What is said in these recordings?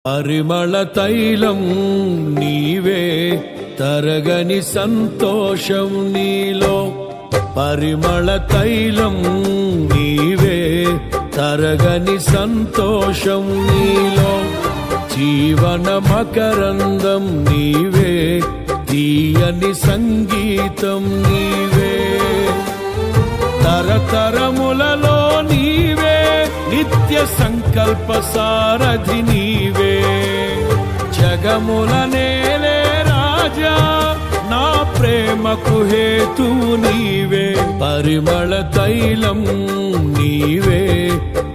పరిమళ తైలం నీవే, తరగని సంతోషం నీలో. పరిమళ తైలం నీవే, తరగని సంతోషం నీలో. జీవన మకరందం నీవే, తీయని సంగీతం నీవే. తరతరములలో నీవే, నిత్య సంకల్ప సారథి నీవే. జగముల నేలే రాజా, నా ప్రేమకు హేతు నీవే. పరిమళ తైలం నీవే,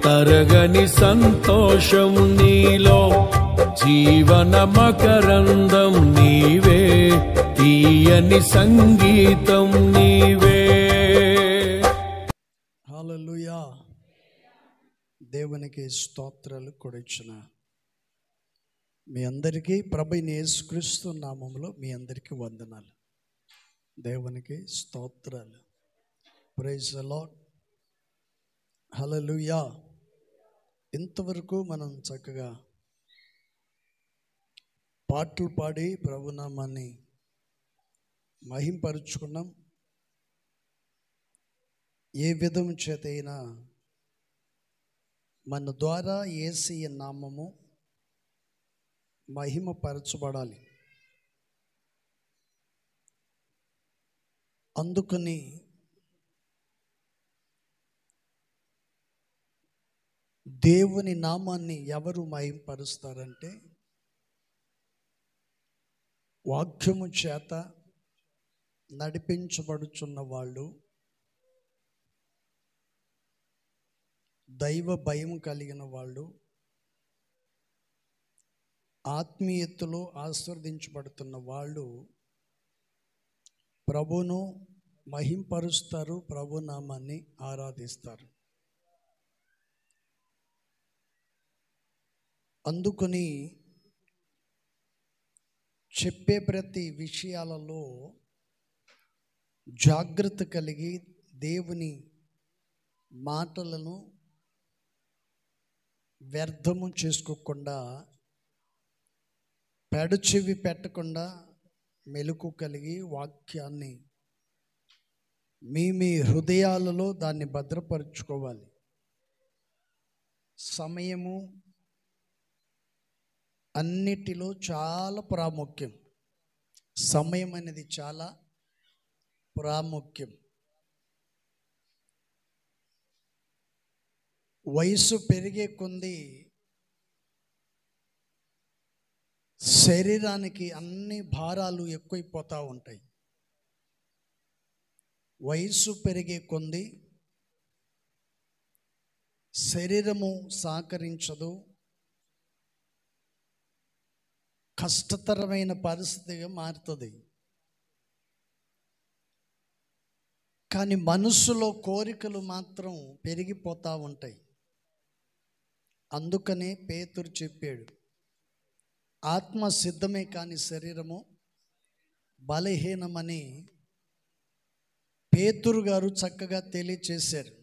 తరగని సంతోషం నీలో. జీవన మకరందం నీవే, తీయని సంగీతం నీవే. హల్లెలూయా. దేవునికి స్తోత్రాలు కొడిచిన మీ అందరికీ ప్రభువైన యేసుక్రీస్తు నామములో మీ అందరికీ వందనాలు. దేవునికి స్తోత్రాలు. Praise the lord. హల్లెలూయా. ఇంతవరకు మనం చక్కగా పాటలు పాడి ప్రభునామాన్ని మహింపరుచుకున్నాం. ఏ విధం చేతైనా మన ద్వారా యేసయ్య నామము మహిమపరచబడాలి. అందుకని దేవుని నామాన్ని ఎవరు మహింపరుస్తారంటే వాక్యము చేత నడిపించబడుచున్న వాళ్ళు, దైవ భయం కలిగిన వాళ్ళు, ఆత్మీయతలో ఆశీర్వదించబడుతున్న వాళ్ళు ప్రభువును మహింపరుస్తారు, ప్రభు నామాన్ని ఆరాధిస్తారు. అందుకని చెప్పే ప్రతి విషయాలలో జాగ్రత్త కలిగి దేవుని మాటలను వ్యర్థము చేసుకోకుండా, పెడచెవి పెట్టకుండా మెలకు కలిగి వాక్యాన్ని మీ హృదయాలలో దాన్ని భద్రపరుచుకోవాలి. సమయము అన్నిటిలో చాలా ప్రాముఖ్యం. సమయం అనేది చాలా ప్రాముఖ్యం. వయసు పెరిగే కొద్దీ శరీరానికి అన్ని భారాలు ఎక్కువైపోతూ ఉంటాయి. వయసు పెరిగే కొద్దీ శరీరము సహకరించదు, కష్టతరమైన పరిస్థితిగా మారుతుంది. కానీ మనసులో కోరికలు మాత్రం పెరిగిపోతూ ఉంటాయి. అందుకనే పేతురు చెప్పాడు, ఆత్మ సిద్ధమే కానీ శరీరము బలహీనమని పేతురు గారు చక్కగా తెలియచేశారు.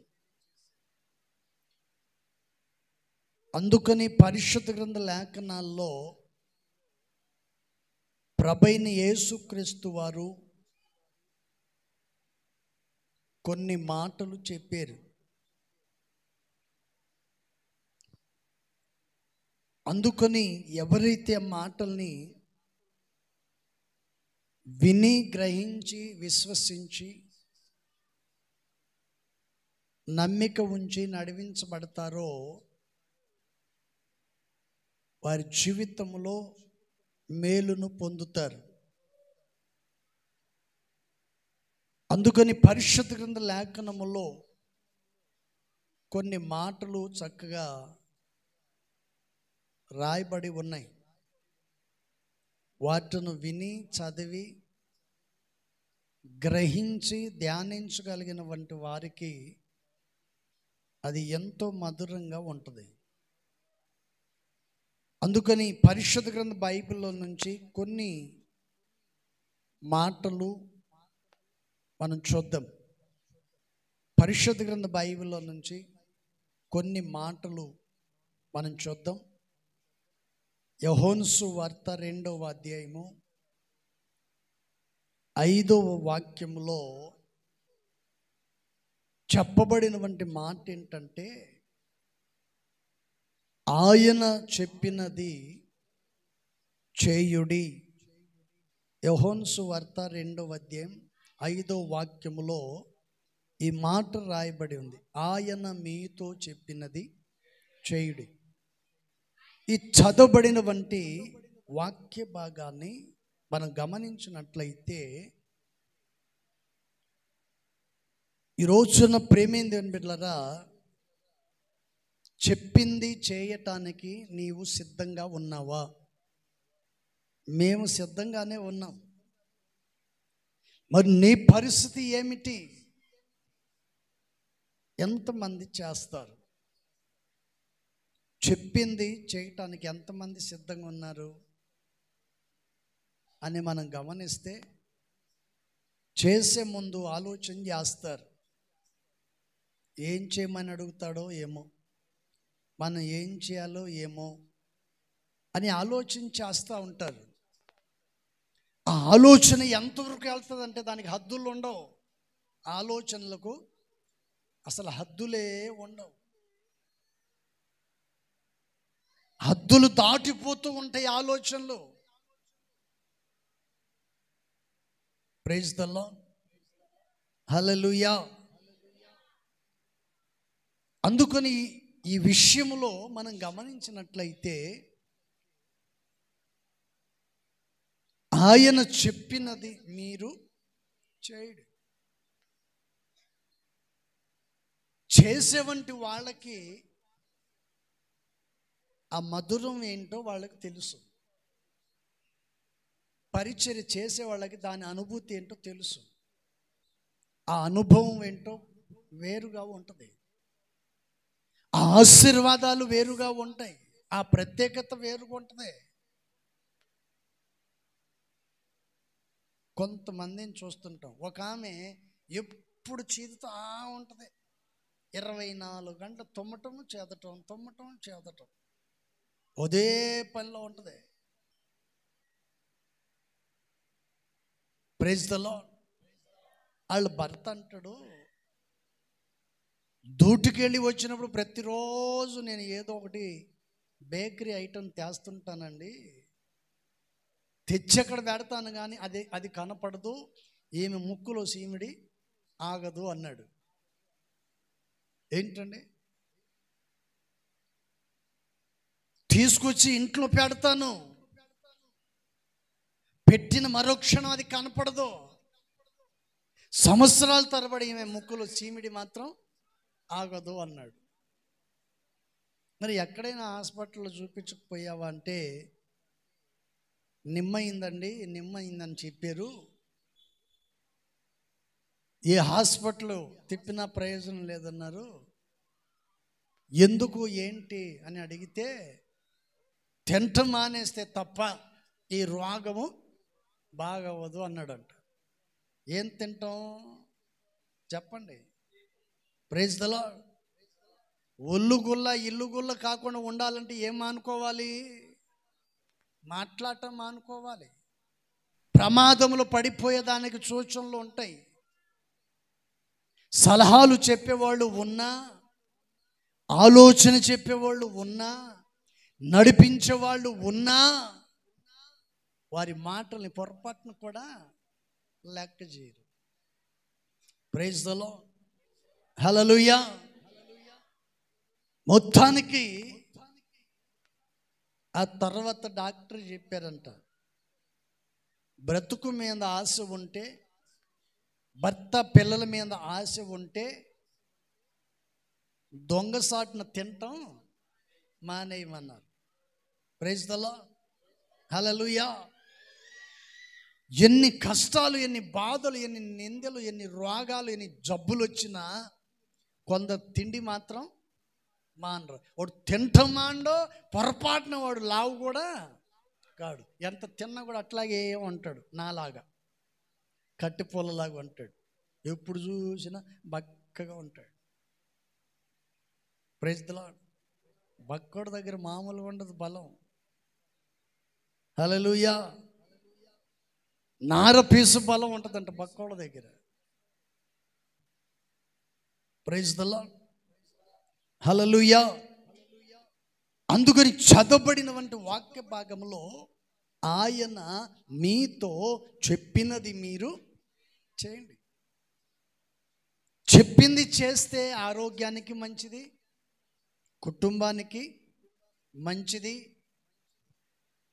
అందుకని పరిశుద్ధ గ్రంథ లేఖనాల్లో ప్రభువైన యేసుక్రీస్తు వారు కొన్ని మాటలు చెప్పారు. అందుకని ఎవరైతే ఆ మాటల్ని విని గ్రహించి విశ్వసించి నమ్మిక ఉంచి నడిపించబడతారో వారి జీవితంలో మేలును పొందుతారు. అందుకని పరిశుద్ధ గ్రంథ లేఖనములో కొన్ని మాటలు చక్కగా రాయబడి ఉన్నాయి. వాటిని విని చదివి గ్రహించి ధ్యానించగలిగిన వంటి వారికి అది ఎంతో మధురంగా ఉంటుంది. అందుకని పరిశుద్ధ గ్రంథ బైబిల్లో నుంచి కొన్ని మాటలు మనం చూద్దాం. పరిశుద్ధ గ్రంథ బైబిల్లో నుంచి కొన్ని మాటలు మనం చూద్దాం. యోహాను సువార్త 2వ అధ్యాయము 5వ వాక్యములో చెప్పబడినటువంటి మాట ఏంటంటే, ఆయన చెప్పినది చేయుడి. యోహాను సువార్త 2వ అధ్యాయం 5వ వాక్యములో ఈ మాట రాయబడి ఉంది, ఆయన మీతో చెప్పినది చేయుడి. ఈ చదవబడినటువంటి వాక్య భాగాన్ని మనం గమనించినట్లయితే, ఈ రోజున ప్రేమేంది అని బిడ్డలారా, చెప్పింది చేయటానికి నీవు సిద్ధంగా ఉన్నావా? మేము సిద్ధంగానే ఉన్నాం. మరి నీ పరిస్థితి ఏమిటి? ఎంతమంది చేస్తారు? చెప్పింది చేయటానికి ఎంతమంది సిద్ధంగా ఉన్నారు అని మనం గమనిస్తే, చేసే ముందు ఆలోచన చేస్తారు. ఏం చేయమని అడుగుతాడో ఏమో, మనం ఏం చేయాలో ఏమో అని ఆలోచన చేస్తూ ఉంటారు. ఆ ఆలోచన ఎంతవరకు వెళ్తుందంటే దానికి హద్దులు ఉండవు. ఆలోచనలకు అసలు హద్దులే ఉండవు. హద్దులు దాటిపోతూ ఉంటాయి ఆలోచనలు. Praise the lord, hallelujah. అందుకని ఈ విషయంలో మనం గమనించినట్లయితే, ఆయన చెప్పినది మీరు చేయండి. చేసేవంటి వాళ్ళకి ఆ మధురం ఏంటో వాళ్ళకి తెలుసు. పరిచర్య చేసే వాళ్ళకి దాని అనుభూతి ఏంటో తెలుసు. ఆ అనుభవం ఏంటో వేరుగా ఉంటుంది. ఆ ఆశీర్వాదాలు వేరుగా ఉంటాయి. ఆ ప్రత్యేకత వేరుగా ఉంటుంది. కొంతమందిని చూస్తుంటాం, ఒక ఆమె ఎప్పుడు చీదుతూ ఉంటుంది. 24 గంటలు తుమ్మటం చేదటం అదే పనిలో ఉంటుంది. Praise the Lord. వాళ్ళ భర్త అంటాడు, డ్యూటీకి వచ్చినప్పుడు ప్రతిరోజు నేను ఏదో ఒకటి బేకరీ ఐటెం తెస్తుంటానండి, తెచ్చి అక్కడ పెడతాను, కానీ అది కనపడదు, ఈమె ముక్కులో సీమిడి ఆగదు అన్నాడు. ఏంటండి? తీసుకొచ్చి ఇంట్లో పెడతాను, పెట్టిన మరోక్షణం అది కనపడదు. సంవత్సరాల తరబడి ఈమె ముక్కులో చీమిడి మాత్రం ఆగదు అన్నాడు. మరి ఎక్కడైనా హాస్పిటల్లో చూపించకపోయావా అంటే, నిమ్మయిందని చెప్పారు. ఏ హాస్పిటల్ తిప్పినా ప్రయోజనం లేదన్నారు. ఎందుకు ఏంటి అని అడిగితే, తింటం మానేస్తే తప్ప ఈ రోగము బాగవ్వదు అన్నాడంట. ఏం తింటాం చెప్పండి? Praise the Lord. ఒళ్ళుగుల్ల ఇల్లుగుల్ల కాకుండా ఉండాలంటే ఏం మానుకోవాలి? మాట్లాడటం మానుకోవాలి. ప్రమాదములు పడిపోయేదానికి సూచనలు ఉంటాయి. సలహాలు చెప్పేవాళ్ళు ఉన్నా, ఆలోచన చెప్పేవాళ్ళు ఉన్నా, నడిపించేవాళ్ళు ఉన్నా, వారి మాటల్ని పొరపాటును కూడా లెక్క చేయరు. ప్రైజ్ ది లార్డ్, హల్లెలూయా. మొత్తానికి ఆ తర్వాత డాక్టర్ చెప్పారంట, బ్రతుకు మీద ఆశ ఉంటే, భర్త పిల్లల మీద ఆశ ఉంటే దొంగసాటున తినటం మానేయమన్నారు. ప్రైజ్ ది లార్డ్, హల్లెలూయా. ఎన్ని కష్టాలు, ఎన్ని బాధలు, ఎన్ని నిందలు, ఎన్ని రోగాలు, ఎన్ని జబ్బులు వచ్చినా కొందరు తిండి మాత్రం మానరు. వాడు తింటం మాండో, పొరపాటున వాడు లావు కూడా కాడు. ఎంత తిన్నా కూడా అట్లాగే ఉంటాడు, నాలాగా కట్టిపూలలాగా ఉంటాడు. ఎప్పుడు చూసినా బక్కగా ఉంటాడు. Praise the lord. బక్కోడి దగ్గర మామూలుగా ఉండదు బలం. హల్లెలూయా. నార పీసు బలం ఉంటుందంట పక్కోళ్ళ దగ్గర. Praise the lord. హల్లెలూయా. అందుకని చదవబడినటువంటి వాక్య భాగంలో ఆయన మీతో చెప్పినది మీరు చేయండి. చెప్పింది చేస్తే ఆరోగ్యానికి మంచిది, కుటుంబానికి మంచిది,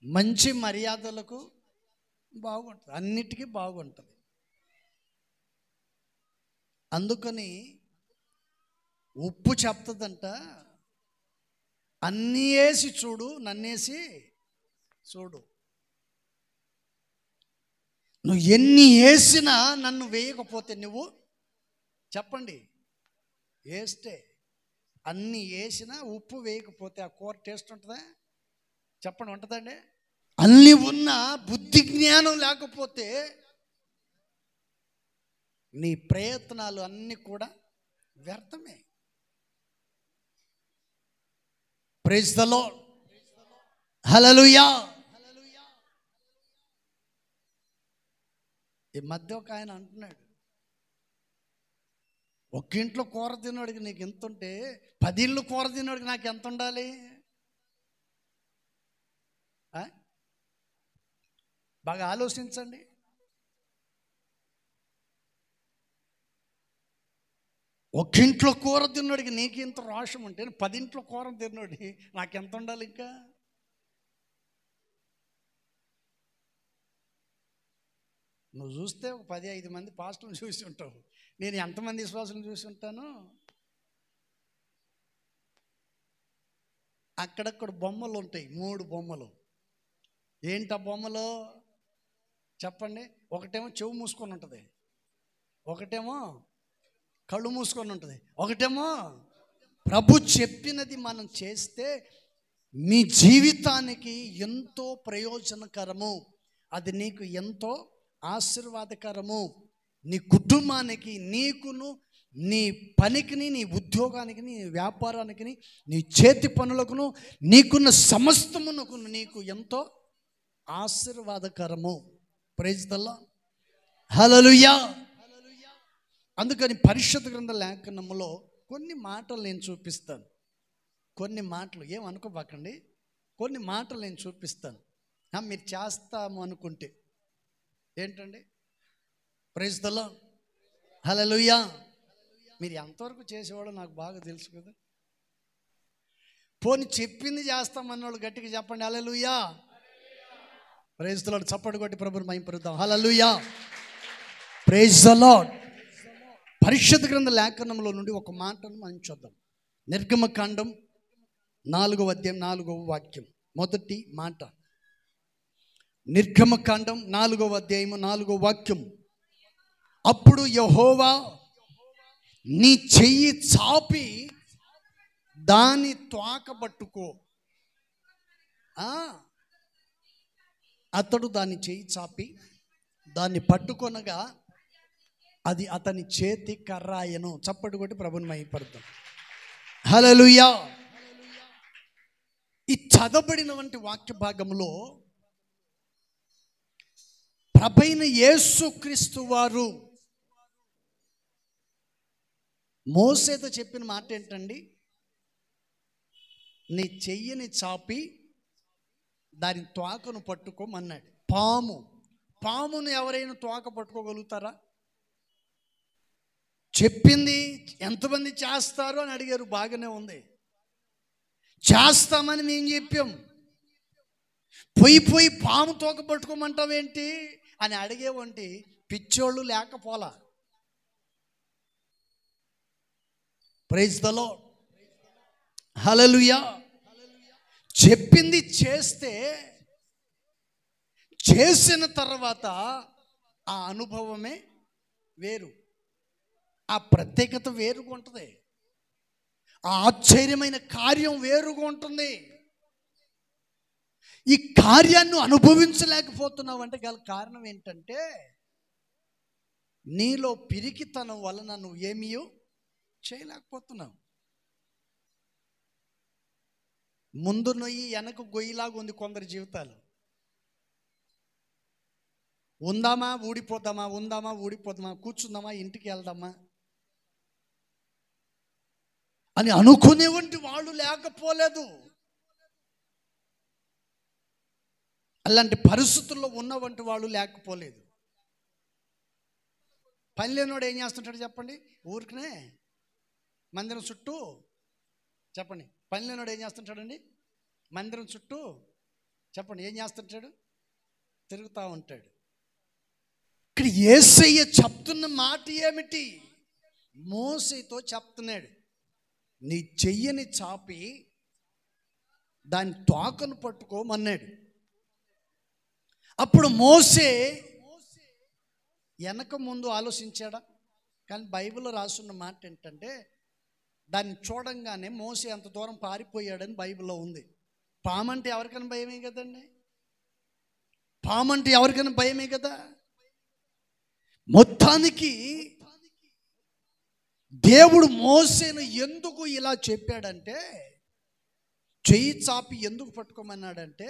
మంచి మర్యాదలకు బాగుంటుంది, అన్నిటికీ బాగుంటుంది. అందుకని ఉప్పు చెప్తుందంట, అన్నీ వేసి చూడు, నన్నేసి చూడు. నువ్వు ఎన్ని వేసినా నన్ను వేయకపోతే నువ్వు చెప్పండి, వేస్తే అన్ని వేసినా ఉప్పు వేయకపోతే ఆ కూర టేస్ట్ ఉంటుందా? చెప్పండి, ఉంటుందండి? అన్ని ఉన్నా బుద్ధి జ్ఞానం లేకపోతే నీ ప్రయత్నాలు అన్నీ కూడా వ్యర్థమే. Praise the lord. హల్లెలూయా. ఈ మధ్య ఒక ఆయన అంటున్నాడు, ఒక ఇంట్లో కూర తినోడికి నీకు ఎంత ఉంటే 10 ఇళ్ళు కూర తినోడికి నాకు ఎంత ఉండాలి? బాగా ఆలోచించండి. ఒక ఇంట్లో కూర తిన్నోడికి నీకు ఇంత రోషం ఉంటే 10 ఇంట్లో కూర తిన్నోడికి నాకెంత ఉండాలి? ఇంకా నువ్వు చూస్తే ఒక 10-5 మంది పాస్టర్లు చూసి ఉంటావు, నేను ఎంతమంది విశ్వాసులు చూసి ఉంటాను. అక్కడక్కడ బొమ్మలు ఉంటాయి, 3 బొమ్మలు. ఏంటా బొమ్మలు చెప్పండి? ఒకటేమో చెవు మూసుకొని ఉంటుంది, ఒకటేమో కళ్ళు మూసుకొని ఉంటుంది, ఒకటేమో ప్రభు చెప్పినది మనం చేస్తే నీ జీవితానికి ఎంతో ప్రయోజనకరము, అది నీకు ఎంతో ఆశీర్వాదకరము, నీ కుటుంబానికి, నీకును, నీ పనికిని, నీ ఉద్యోగానికి, నీ వ్యాపారానికి, నీ చేతి పనులకును, నీకున్న సమస్తమునకు నీకు ఎంతో ఆశీర్వాదకరము. Praise the lord. హల్లెలూయా. అందుకని పరిశుద్ధ గ్రంథ లేఖనములో కొన్ని మాటలు నేను చూపిస్తాను. కొన్ని మాటలు ఏమనుకోబాకండి, కొన్ని మాటలు నేను చూపిస్తాను. మీరు చేస్తాము అనుకుంటే ఏంటండి? Praise the lord. హల్లెలూయా. మీరు ఎంతవరకు చేసేవాడో నాకు బాగా తెలుసు కదా. పోనీ చెప్పింది చేస్తామన్నోళ్ళు గట్టిగా చెప్పండి హల్లెలూయా. Praise the Lord. చప్పటి కొట్టి ప్రభువుని మహిమపరుద్దాం. హల్లెలూయా. Praise the Lord. పరిశుద్ధ గ్రంథ లేఖనంలో నుండి ఒక మాటను మనం చూద్దాం. నిర్గమకాండం 4వ అధ్యాయం 4వ వాక్యం, మొదటి మాట. నిర్గమకాండం 4వ అధ్యాయం 4వ వాక్యం. అప్పుడు యెహోవా నీ చెయ్యి చాపి దాని తోక పట్టుకో. అతడు దాన్ని చెయ్యి చాపి దాన్ని పట్టుకొనగా అది అతని చేతి కర్రాయను. చప్పటి కొట్టి ప్రభుని మహిమపరుద్దాం. హల్లెలూయా. ఈ చదవబడినటువంటి వాక్య భాగంలో ప్రభైన యేసుక్రీస్తు వారు మోసేతో చెప్పిన మాట ఏంటండి? నీ చెయ్యిని చాపి దాని తోకను పట్టుకోమన్నాడు. పామును ఎవరైనా తోక పట్టుకోగలుగుతారా? చెప్పింది ఎంతమంది చేస్తారు అని అడిగారు. బాగానే ఉంది, చేస్తామని మేము చెప్పాం. పోయి పాము తోక పట్టుకోమంటావేంటి అని అడిగేవంటి పిచ్చోళ్ళు లేకపోలా. Praise the lord. హల్లెలూయా. చెప్పింది చేస్తే, చేసిన తర్వాత ఆ అనుభవమే వేరు, ఆ ప్రత్యేకత వేరుగా ఉంటుంది, ఆ ఆశ్చర్యమైన కార్యం వేరుగా ఉంటుంది. ఈ కార్యాన్ని అనుభవించలేకపోతున్నావు అంటే గల కారణం ఏంటంటే నీలో పిరికితనం వలన నువ్వు ఏమీ చేయలేకపోతున్నావు. ముందు నొయ్యి వెనక గొయ్యిలాగా ఉంది కొందరి జీవితాలు. ఉందామా ఊడిపోదామా, ఉందామా ఊడిపోదామా, కూర్చుందామా ఇంటికి వెళ్దామా అని అనుకునేవంటి వాళ్ళు లేకపోలేదు. అలాంటి పరిస్థితుల్లో ఉన్నవంటి వాళ్ళు లేకపోలేదు. పని లేనివాడు ఏం చేస్తుంటాడు చెప్పండి? ఊరికనే మందిరం చుట్టూ, చెప్పండి, పని లేనివాడు ఏం చేస్తుంటాడండి? మందిరం చుట్టూ చెప్పండి ఏం చేస్తుంటాడు? తిరుగుతూ ఉంటాడు. ఇక్కడ యేసయ్య చెప్తున్న మాట ఏమిటి? మోసేతో చెప్తున్నాడు, నీ చెయ్యని చాపి దాని తోకను పట్టుకోమన్నాడు. అప్పుడు మోసే వెనక ముందు ఆలోచించాడా? కానీ బైబిల్లో రాసున్న మాట ఏంటంటే, దాన్ని చూడంగానే మోసే అంత దూరం పారిపోయాడని బైబిల్లో ఉంది. పామంటే ఎవరికైనా భయమే కదండి? పామంటే ఎవరికైనా భయమే కదా? మొత్తానికి దేవుడు మోసేను ఎందుకు ఇలా చెప్పాడంటే, చెయ్యి చాపి ఎందుకు పట్టుకోమన్నాడంటే,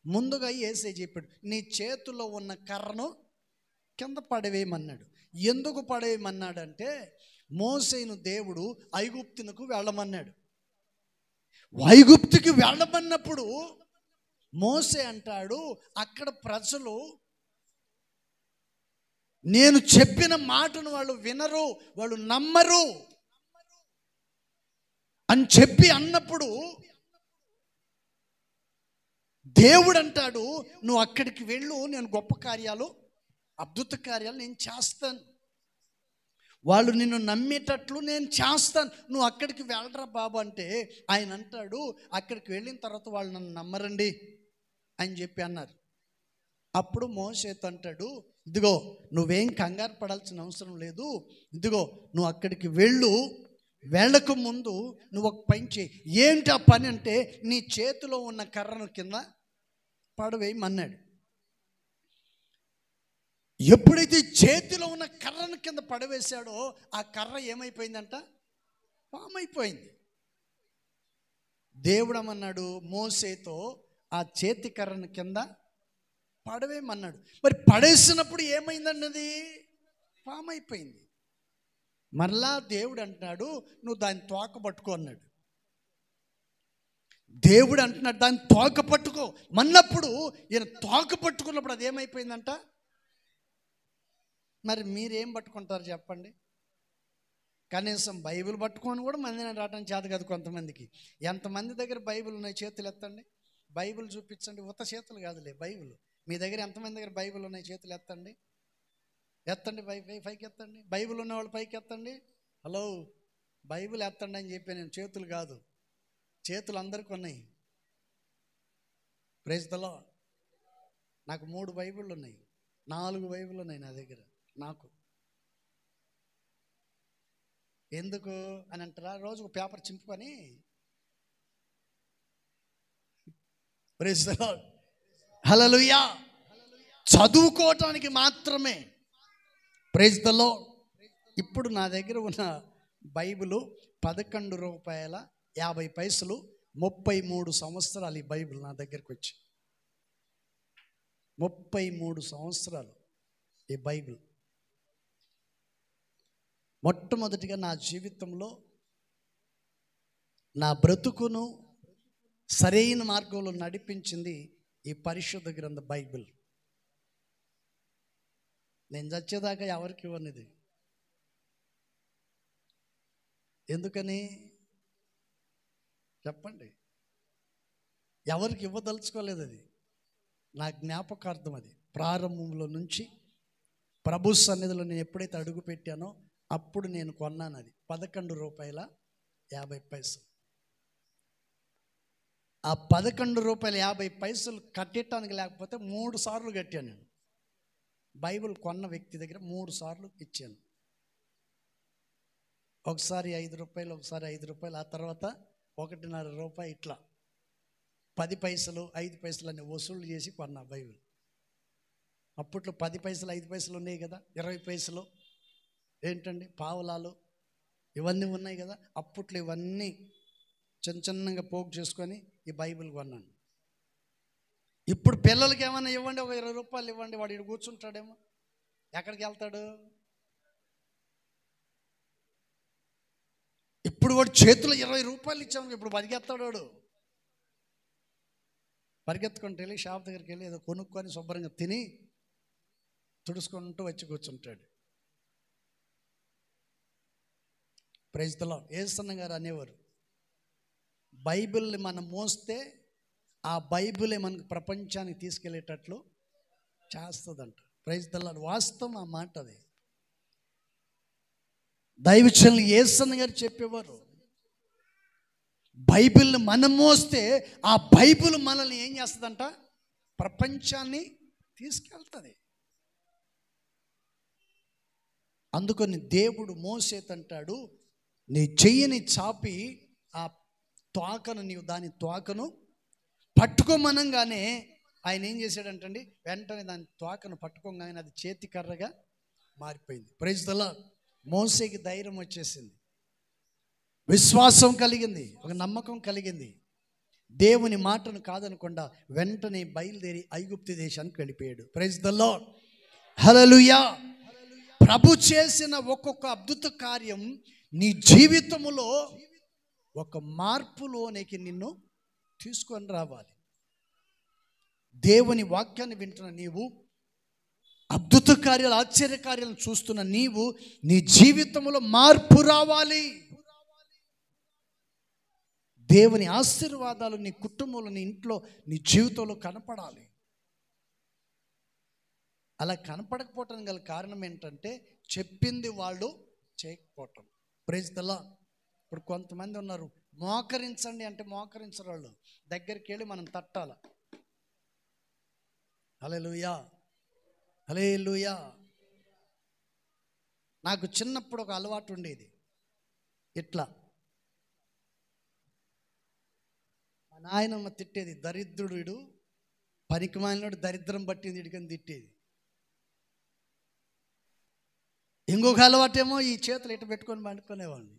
ముందుగా యేసే చెప్పాడు, నీ చేతిలో ఉన్న కర్రను కింద పడవేయమన్నాడు. ఎందుకు పడవేయమన్నాడంటే, మోసేను దేవుడు ఐగుప్తునకు వెళ్ళమన్నాడు. ఐగుప్తుకి వెళ్ళమన్నప్పుడు మోసే అంటాడు, అక్కడ ప్రజలు నేను చెప్పిన మాటను వాళ్ళు వినరు, వాళ్ళు నమ్మరు అని చెప్పి అన్నప్పుడు దేవుడు అంటాడు, నువ్వు అక్కడికి వెళ్ళు, నేను గొప్ప కార్యాలు, అద్భుత కార్యాలు నేను చేస్తాను, వాళ్ళు నిన్ను నమ్మేటట్లు నేను చేస్తాను, నువ్వు అక్కడికి వెళ్ళరా బాబు అంటే, ఆయన అంటాడు, అక్కడికి వెళ్ళిన తర్వాత వాళ్ళు నన్ను నమ్మరండి అని చెప్పి అన్నారు. అప్పుడు మోసేతో అంటాడు, ఇదిగో నువ్వేం కంగారు పడాల్సిన అవసరం లేదు, ఇదిగో నువ్వు అక్కడికి వెళ్ళు, వెళ్ళక ముందు నువ్వు ఒక పని చేయి. ఏంటి ఆ పని అంటే, నీ చేతిలో ఉన్న కర్రను కింద పడవేయమన్నాడు. ఎప్పుడైతే చేతిలో ఉన్న కర్రను కింద పడవేశాడో, ఆ కర్ర ఏమైపోయిందంట? పామైపోయింది. దేవుడు ఏమన్నాడు మోసేతో, ఆ చేతి కర్రను కింద పడవేయమన్నాడు. మరి పడేసినప్పుడు ఏమైందండి? అది పామైపోయింది. మరలా దేవుడు అంటున్నాడు, నువ్వు దాన్ని తోక పట్టుకో అన్నాడు. దేవుడు అంటున్నాడు, దాన్ని తోక పట్టుకో మన్నప్పుడు ఈయన తోక పట్టుకున్నప్పుడు అది ఏమైపోయిందంట? మరి మీరేం పట్టుకుంటారు చెప్పండి? కనీసం బైబిల్ పట్టుకొని కూడా మందిని రావడానికి చేత కాదు కొంతమందికి. ఎంతమంది దగ్గర బైబిల్ ఉన్నాయి? చేతులు ఎత్తండి, బైబిల్ చూపించండి. ఉత్త చేతులు కాదులే, బైబిల్. మీ దగ్గర ఎంతమంది దగ్గర బైబిల్ ఉన్నాయి? చేతులు ఎత్తండి, ఎత్తండి, పైకి ఎత్తండి. బైబిల్ ఉన్నవాళ్ళు పైకి ఎత్తండి. హలో, బైబిల్ ఎత్తండి అని చెప్పి నేను, చేతులు కాదు, చేతులు అందరికీ ఉన్నాయి. Praise the lord. నాకు 3 బైబిళ్ళు ఉన్నాయి, 4 బైబిళ్ళు ఉన్నాయి నా దగ్గర. నాకు ఎందుకు అని అంటారా? రోజుకు పేపర్ చింపుకొని, ప్రైజ్ ది లార్డ్, హల్లెలూయా, చదువుకోవటానికి మాత్రమే. Praise the lord. ఇప్పుడు నా దగ్గర ఉన్న బైబిలు ₹11.50, 33 సంవత్సరాలు ఈ బైబిల్ నా దగ్గరకు వచ్చి. 33 సంవత్సరాలు ఈ బైబిల్. మొట్టమొదటిగా నా జీవితంలో నా బ్రతుకును సరైన మార్గంలో నడిపించింది ఈ పరిశుద్ధ గ్రంథ బైబిల్. నేను చచ్చేదాకా ఎవరికి ఇవ్వనిది. ఎందుకని చెప్పండి? ఎవరికి ఇవ్వదలుచుకోలేదు. అది నా జ్ఞాపకార్థం. అది ప్రారంభంలో నుంచి ప్రభు సన్నిధిలో నేను ఎప్పుడైతే అడుగు పెట్టానో అప్పుడు నేను కొన్నాను. అది ₹11.50. ఆ ₹11.50 కట్టడానికి లేకపోతే 3 సార్లు కట్టాను నేను. బైబిల్ కొన్న వ్యక్తి దగ్గర 3 సార్లు ఇచ్చాను. ఒకసారి ₹5, ఒకసారి ₹5, ఆ తర్వాత ₹1.50, ఇట్లా 10 పైసలు 5 పైసలు అని వసూలు చేసి కొన్నా బైబిల్. అప్పట్లో 10 పైసలు 5 పైసలు ఉన్నాయి కదా, 20 పైసలు ఏంటండి, పావలాలు ఇవన్నీ ఉన్నాయి కదా. అప్పట్లో ఇవన్నీ చిన్న చిన్నగా పోగు చేసుకొని ఈ బైబిల్ కొన్నాను. ఇప్పుడు పిల్లలకి ఏమైనా ఇవ్వండి, ఒక 20 రూపాయలు ఇవ్వండి, వాడు ఇక్కడ కూర్చుంటాడేమో, ఎక్కడికి వెళ్తాడు? ఇప్పుడు వాడు చేతిలో 20 రూపాయలు ఇచ్చాము, ఇప్పుడు పరిగెత్తాడు వాడు. పరిగెత్తుకుంటూ వెళ్ళి షాప్ దగ్గరికి వెళ్ళి ఏదో కొనుక్కొని శుభ్రంగా తిని తుడుచుకుంటూ వచ్చి కూర్చుంటాడు. Praise the lord. యేసన్న గారు అనేవారు, బైబిల్ని మనం మోస్తే ఆ బైబిలే మనకు ప్రపంచానికి తీసుకెళ్ళేటట్లు చేస్తుందంట. Praise the lord. వాస్తవం ఆ మాట. అది దైవజనులు యేసన్న గారు చెప్పేవారు, బైబిల్ని మనం మోస్తే ఆ బైబిల్ మనల్ని ఏం చేస్తుందంట? ప్రపంచాన్ని తీసుకెళ్తుంది. అందుకని దేవుడు మోసేతంటాడు, నీ చెయ్యిని చాపి ఆ తోకను, నీవు దాని తోకను పట్టుకోమనంగానే ఆయన ఏం చేశాడంటండి, వెంటనే దాని తోకను పట్టుకోగానే అది చేతి కర్రగా మారిపోయింది. Praise the lord. మోసేకి ధైర్యం వచ్చేసింది, విశ్వాసం కలిగింది, ఒక నమ్మకం కలిగింది. దేవుని మాటను కాదనకుండా వెంటనే బయలుదేరి ఐగుప్తు దేశానికి వెళ్ళిపోయాడు. Praise the lord. హల్లెలూయా. ప్రభు చేసిన ఒక్కొక్క అద్భుత కార్యం నీ జీవితములో ఒక మార్పులోనికి నిన్ను తీసుకొని రావాలి. దేవుని వాక్యాన్ని వింటున్న నీవు, అద్భుత కార్యాలు, ఆశ్చర్య కార్యాలను చూస్తున్న నీవు, నీ జీవితంలో మార్పు రావాలి. దేవుని ఆశీర్వాదాలు నీ కుటుంబంలో, నీ ఇంట్లో, నీ జీవితంలో కనపడాలి. అలా కనపడకపోవటం గల కారణం ఏంటంటే చెప్పింది వాళ్ళు చేయకపోవటం. Praise the lord. ఇప్పుడు కొంతమంది ఉన్నారు, మోకరించండి అంటే మోకరించరు వాళ్ళు, దగ్గరికి వెళ్ళి మనం తట్టాల. హల్లెలూయా, హల్లెలూయా. నాకు చిన్నప్పుడు ఒక అలవాటు ఉండేది, ఇట్లా మా నాయనమ్మ తిట్టేది, దరిద్రుడు, పనికిమాలినోడు, దరిద్రం పట్టింది ఇడికని తిట్టేది. ఇంకొక అలవాటేమో ఈ చేతులు ఇటు పెట్టుకొని పండుకునేవాడిని.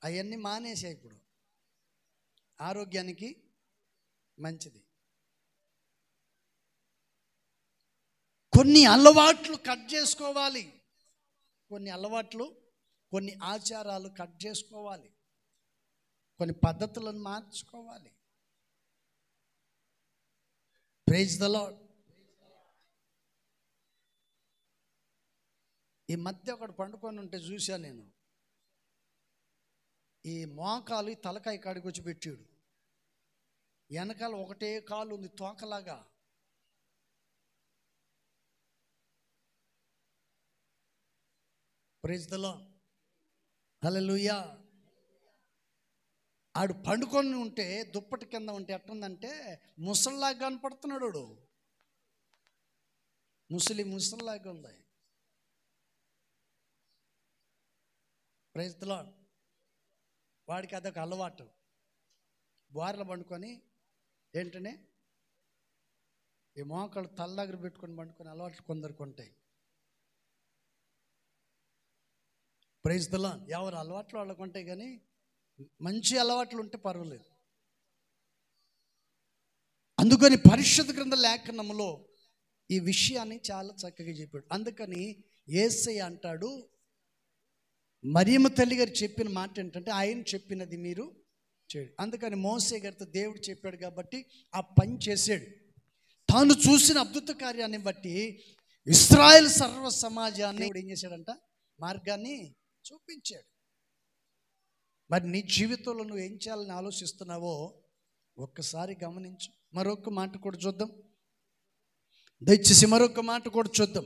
అవన్నీ మానేసాయి. ఇప్పుడు ఆరోగ్యానికి మంచిది. కొన్ని అలవాట్లు కట్ చేసుకోవాలి, కొన్ని అలవాట్లు, కొన్ని ఆచారాలు కట్ చేసుకోవాలి, కొన్ని పద్ధతులను మార్చుకోవాలి. Praise the lord. ఈ మధ్య ఒకడు పండుకొని ఉంటే చూసా నేను, ఈ మోకాలు తలకాయ కాడికి వచ్చి పెట్టాడు, వెనకాల ఒకటే కాలు ఉంది తోకలాగా. Praise the lord. హల్లెలూయా. ఆడు పండుకొని ఉంటే దుప్పటి కింద ఉంటే ఎట్టుందంటే ముసలిలాగా కనపడుతున్నాడు. ముసలిలాగా ఉంది. Praise the lord. వాడికి అదొక అలవాటు, బోర్ల పండుకొని ఏంటనే ఈ మోకాళ్ళు తల దగ్గర పెట్టుకొని పండుకొని అలవాట్లు కొందరికి ఉంటాయి. Praise the lord. ఎవరు అలవాట్లు వాళ్ళకు ఉంటాయి, కానీ మంచి అలవాట్లు ఉంటే పర్వాలేదు. అందుకని పరిశుద్ధ గ్రంథ లేఖనములో ఈ విషయాన్ని చాలా చక్కగా చెప్పాడు. అందుకని యేసయ్య అంటాడు, మరియమ్మ తల్లి గారు చెప్పిన మాట ఏంటంటే ఆయన చెప్పినది మీరు చేయండి. అందుకని మోసే గారితో దేవుడు చెప్పాడు కాబట్టి ఆ పని చేశాడు. తాను చూసిన అద్భుత కార్యాన్ని బట్టి ఇశ్రాయేల్ సర్వ సమాజాన్ని ఏం చేశాడంట? మార్గాన్ని చూపించాడు. మరి నీ జీవితంలో నువ్వు ఏం చేయాలని ఆలోచిస్తున్నావో ఒక్కసారి గమనించు. మరొక మాట కూడా చూద్దాం, దయచేసి మరొక మాట కూడా చూద్దాం.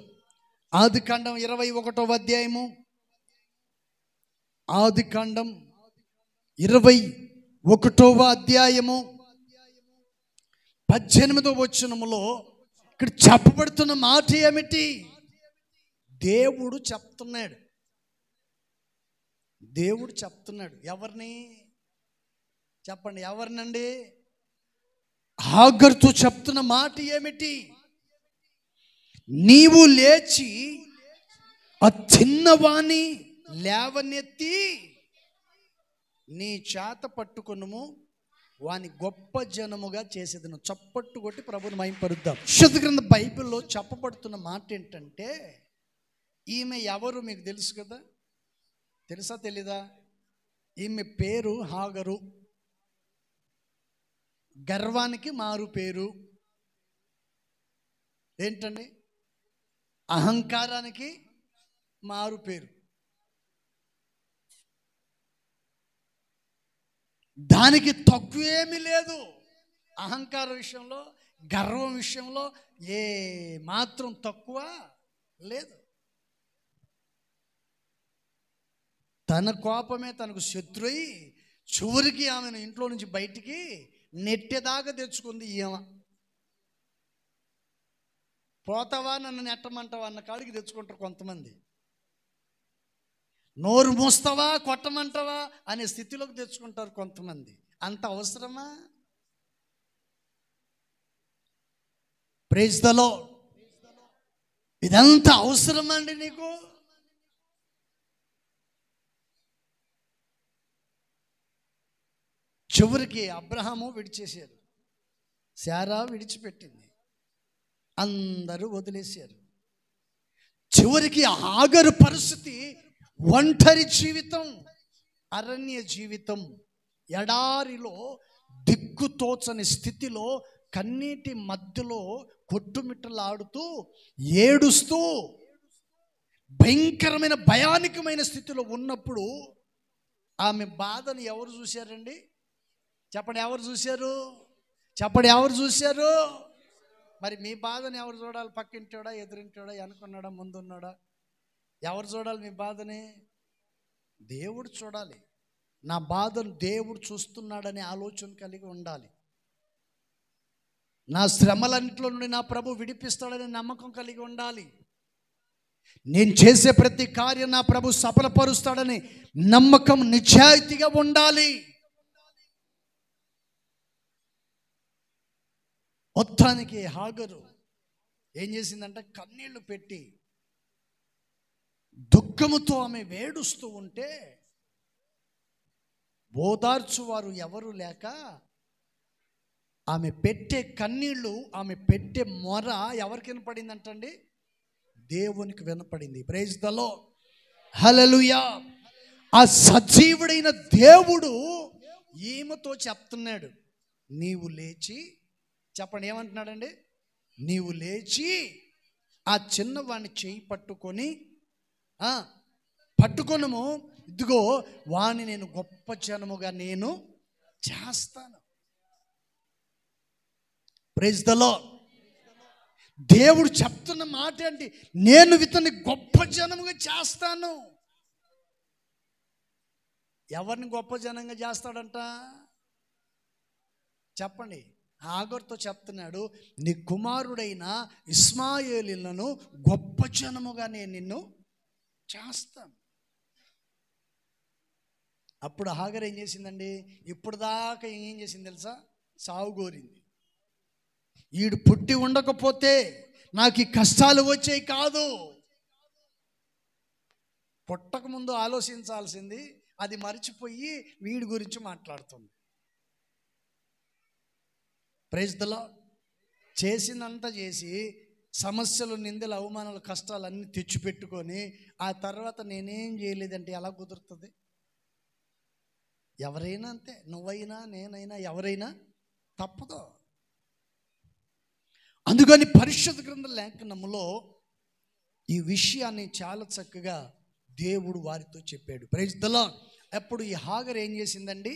ఆదికాండం 21వ అధ్యాయము, ఆదికాండం 21వ అధ్యాయము 18వ వచనములో ఇక్కడ చెప్పబడుతున్న మాట ఏమిటి? దేవుడు చెప్తున్నాడు, దేవుడు చెప్తున్నాడు. ఎవరిని చెప్పండి, ఎవరినండి? హాగరుతో చెప్తున్న మాట ఏమిటి? నీవు లేచి ఆ చిన్నవాణి లేవనెత్తి నీ చేత పట్టుకొనుము, వాని గొప్ప జనముగా చేసేదను. చప్పట్టు కొట్టి ప్రభుని మహిమపరుద్దాం. పరిశుద్ధ గ్రంథ బైబిల్లో చెప్పబడుతున్న మాట ఏంటంటే, ఈమె ఎవరు మీకు తెలుసు కదా? తెలుసా తెలీదా? ఈమె పేరు హాగరు. గర్వానికి మారు పేరు. ఏంటండి? అహంకారానికి మారు పేరు. దానికి తక్కువేమీ లేదు. అహంకార విషయంలో, గర్వం విషయంలో ఏ మాత్రం తక్కువ లేదు. తన కోపమే తనకు శత్రుయి చివరికి ఆమెను ఇంట్లో నుంచి బయటికి నెట్టేదాకా తెచ్చుకుంది ఈమె. పోతావా నన్ను నెట్టమంటావా అన్న కాడికి తెచ్చుకుంటారు కొంతమంది. నోరు మూస్తావా కొట్టమంటావా అనే స్థితిలోకి తెచ్చుకుంటారు కొంతమంది. అంత అవసరమా? Praise the lord. ఇదంతా అవసరమా అండి నీకు? చివరికి అబ్రహాము విడిచేశారు, శారా విడిచిపెట్టింది, అందరూ వదిలేశారు. చివరికి హాగరు పరిస్థితి ఒంటరి జీవితం, అరణ్య జీవితం, ఎడారిలో దిక్కుతోచని స్థితిలో కన్నీటి మధ్యలో కొట్టుమిట్టలాడుతూ ఏడుస్తూ భయంకరమైన భయానకమైన స్థితిలో ఉన్నప్పుడు ఆమె బాధను ఎవరు చూశారండి? చెప్పండి, ఎవరు చూశారు? చెప్పండి, ఎవరు చూశారు? మరి మీ బాధను ఎవరు చూడాలి? పక్కింటోడా, ఎదురింటోడా, వెనుకున్నాడా, ముందున్నాడా? ఎవరు చూడాలి మీ బాధని? దేవుడు చూడాలి. నా బాధను దేవుడు చూస్తున్నాడనే ఆలోచన కలిగి ఉండాలి. నా శ్రమలన్నింటిలో నుండి నా ప్రభు విడిపిస్తాడనే నమ్మకం కలిగి ఉండాలి. నేను చేసే ప్రతి కార్యం నా ప్రభు సఫలపరుస్తాడని నమ్మకం, నిశ్చయితీగా ఉండాలి. మొత్తానికి హాగరు ఏం చేసిందంటే, కన్నీళ్లు పెట్టి దుఃఖముతో ఆమె వేడుస్తూ ఉంటే ఓదార్చువారు ఎవరు లేక ఆమె పెట్టే కన్నీళ్లు, ఆమె పెట్టే మొర ఎవరికి వినపడిందంటండి? దేవునికి వినపడింది. ప్రైజ్ ద లార్డ్, హల్లెలూయా. ఆ సజీవుడైన దేవుడు ఈమెతో చెప్తున్నాడు, నీవు లేచి, చెప్పండి ఏమంటున్నాడండి? నీవు లేచి ఆ చిన్నవాడిని చేయి పట్టుకొనము, ఇదిగో వాణ్ణి నేను గొప్ప జనముగా నేను చేస్తాను. Praise the lord. దేవుడు చెప్తున్న మాట ఏంటి? నేను ఇతన్ని గొప్ప జనముగా చేస్తాను. ఎవరిని గొప్ప జనంగా చేస్తాడంట? చెప్పండి. హాగరుతో చెప్తున్నాడు, నీ కుమారుడైన ఇస్మాయేలీలను గొప్ప జనముగా నేను నిన్ను చేస్తాను. అప్పుడు హాగరు ఏం చేసిందండి? ఇప్పుడు దాకా ఏం చేసింది తెలుసా? సావు కోరింది. వీడు పుట్టి ఉండకపోతే నాకు ఈ కష్టాలు వచ్చేవి కాదు. పుట్టక ముందు ఆలోచించాల్సింది అది మర్చిపోయి వీడి గురించి మాట్లాడుతుంది. Praise the lord. చేసినంత చేసి సమస్యలు, నిందలు, అవమానాలు, కష్టాలు అన్నీ తెచ్చిపెట్టుకొని ఆ తర్వాత నేనేం చేయలేదంటే ఎలా కుదురుతుంది? ఎవరైనా అంతే, నువ్వైనా నేనైనా ఎవరైనా తప్పదు. అందుకని పరిశుద్ధ గ్రంథ లేఖనములో ఈ విషయాన్ని చాలా చక్కగా దేవుడు వారితో చెప్పాడు. Praise the lord. అప్పుడు ఈ హాగరు ఏం చేసిందండి?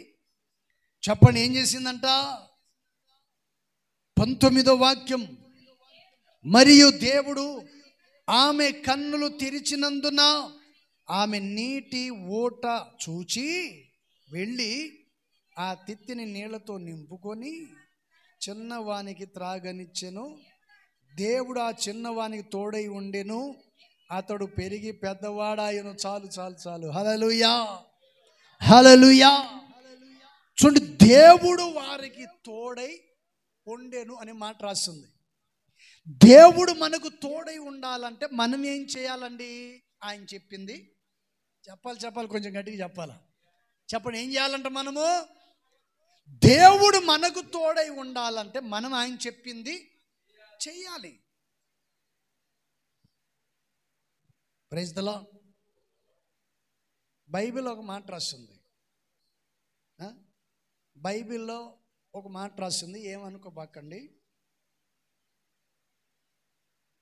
చెప్పండి, ఏం చేసిందంట? 19వ వాక్యం. మరియు దేవుడు ఆమె కన్నులు తెరిచినందున ఆమె నీటి ఊట చూచి వెళ్ళి ఆ తిత్తిని నీళ్లతో నింపుకొని చిన్నవానికి త్రాగనిచ్చెను. దేవుడు ఆ చిన్నవానికి తోడై ఉండెను, అతడు పెరిగి పెద్దవాడాయను. చాలు చాలు చాలు. హల్లెలూయా, హల్లెలూయా. చూడండి, దేవుడు వారికి తోడై ఉండెను అనే మాట రాస్తుంది. దేవుడు మనకు తోడై ఉండాలంటే మనం ఏం చేయాలండి? ఆయన చెప్పింది చెప్పాలి, కొంచెం గట్టిగా చెప్పాలా? చెప్పండి, ఏం చేయాలంట మనము? దేవుడు మనకు తోడై ఉండాలంటే మనం ఆయన చెప్పింది చెయ్యాలి. Praise the lord. బైబిల్ ఒక మాట రాస్తుంది, బైబిల్లో ఒక మాట రాస్తుంది, ఏమనుకోబాకండి.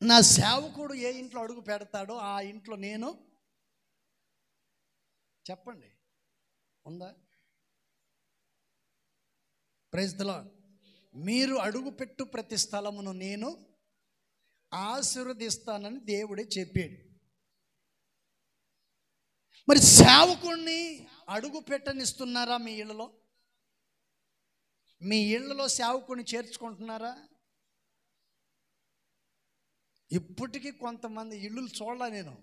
నా సేవకుడు ఏ ఇంట్లో అడుగు పెడతాడో ఆ ఇంట్లో నేను, చెప్పండి ఉందా? Praise the lord. మీరు అడుగుపెట్టు ప్రతి స్థలమును నేను ఆశీర్వదిస్తానని దేవుడే చెప్పాడు. మరి సేవకుడిని అడుగు పెట్టనిస్తున్నారా మీ ఇళ్ళలో? మీ ఇళ్ళలో సేవకుడిని చేర్చుకుంటున్నారా? ఇప్పటికీ కొంతమంది ఇళ్ళు చూడాల, నేను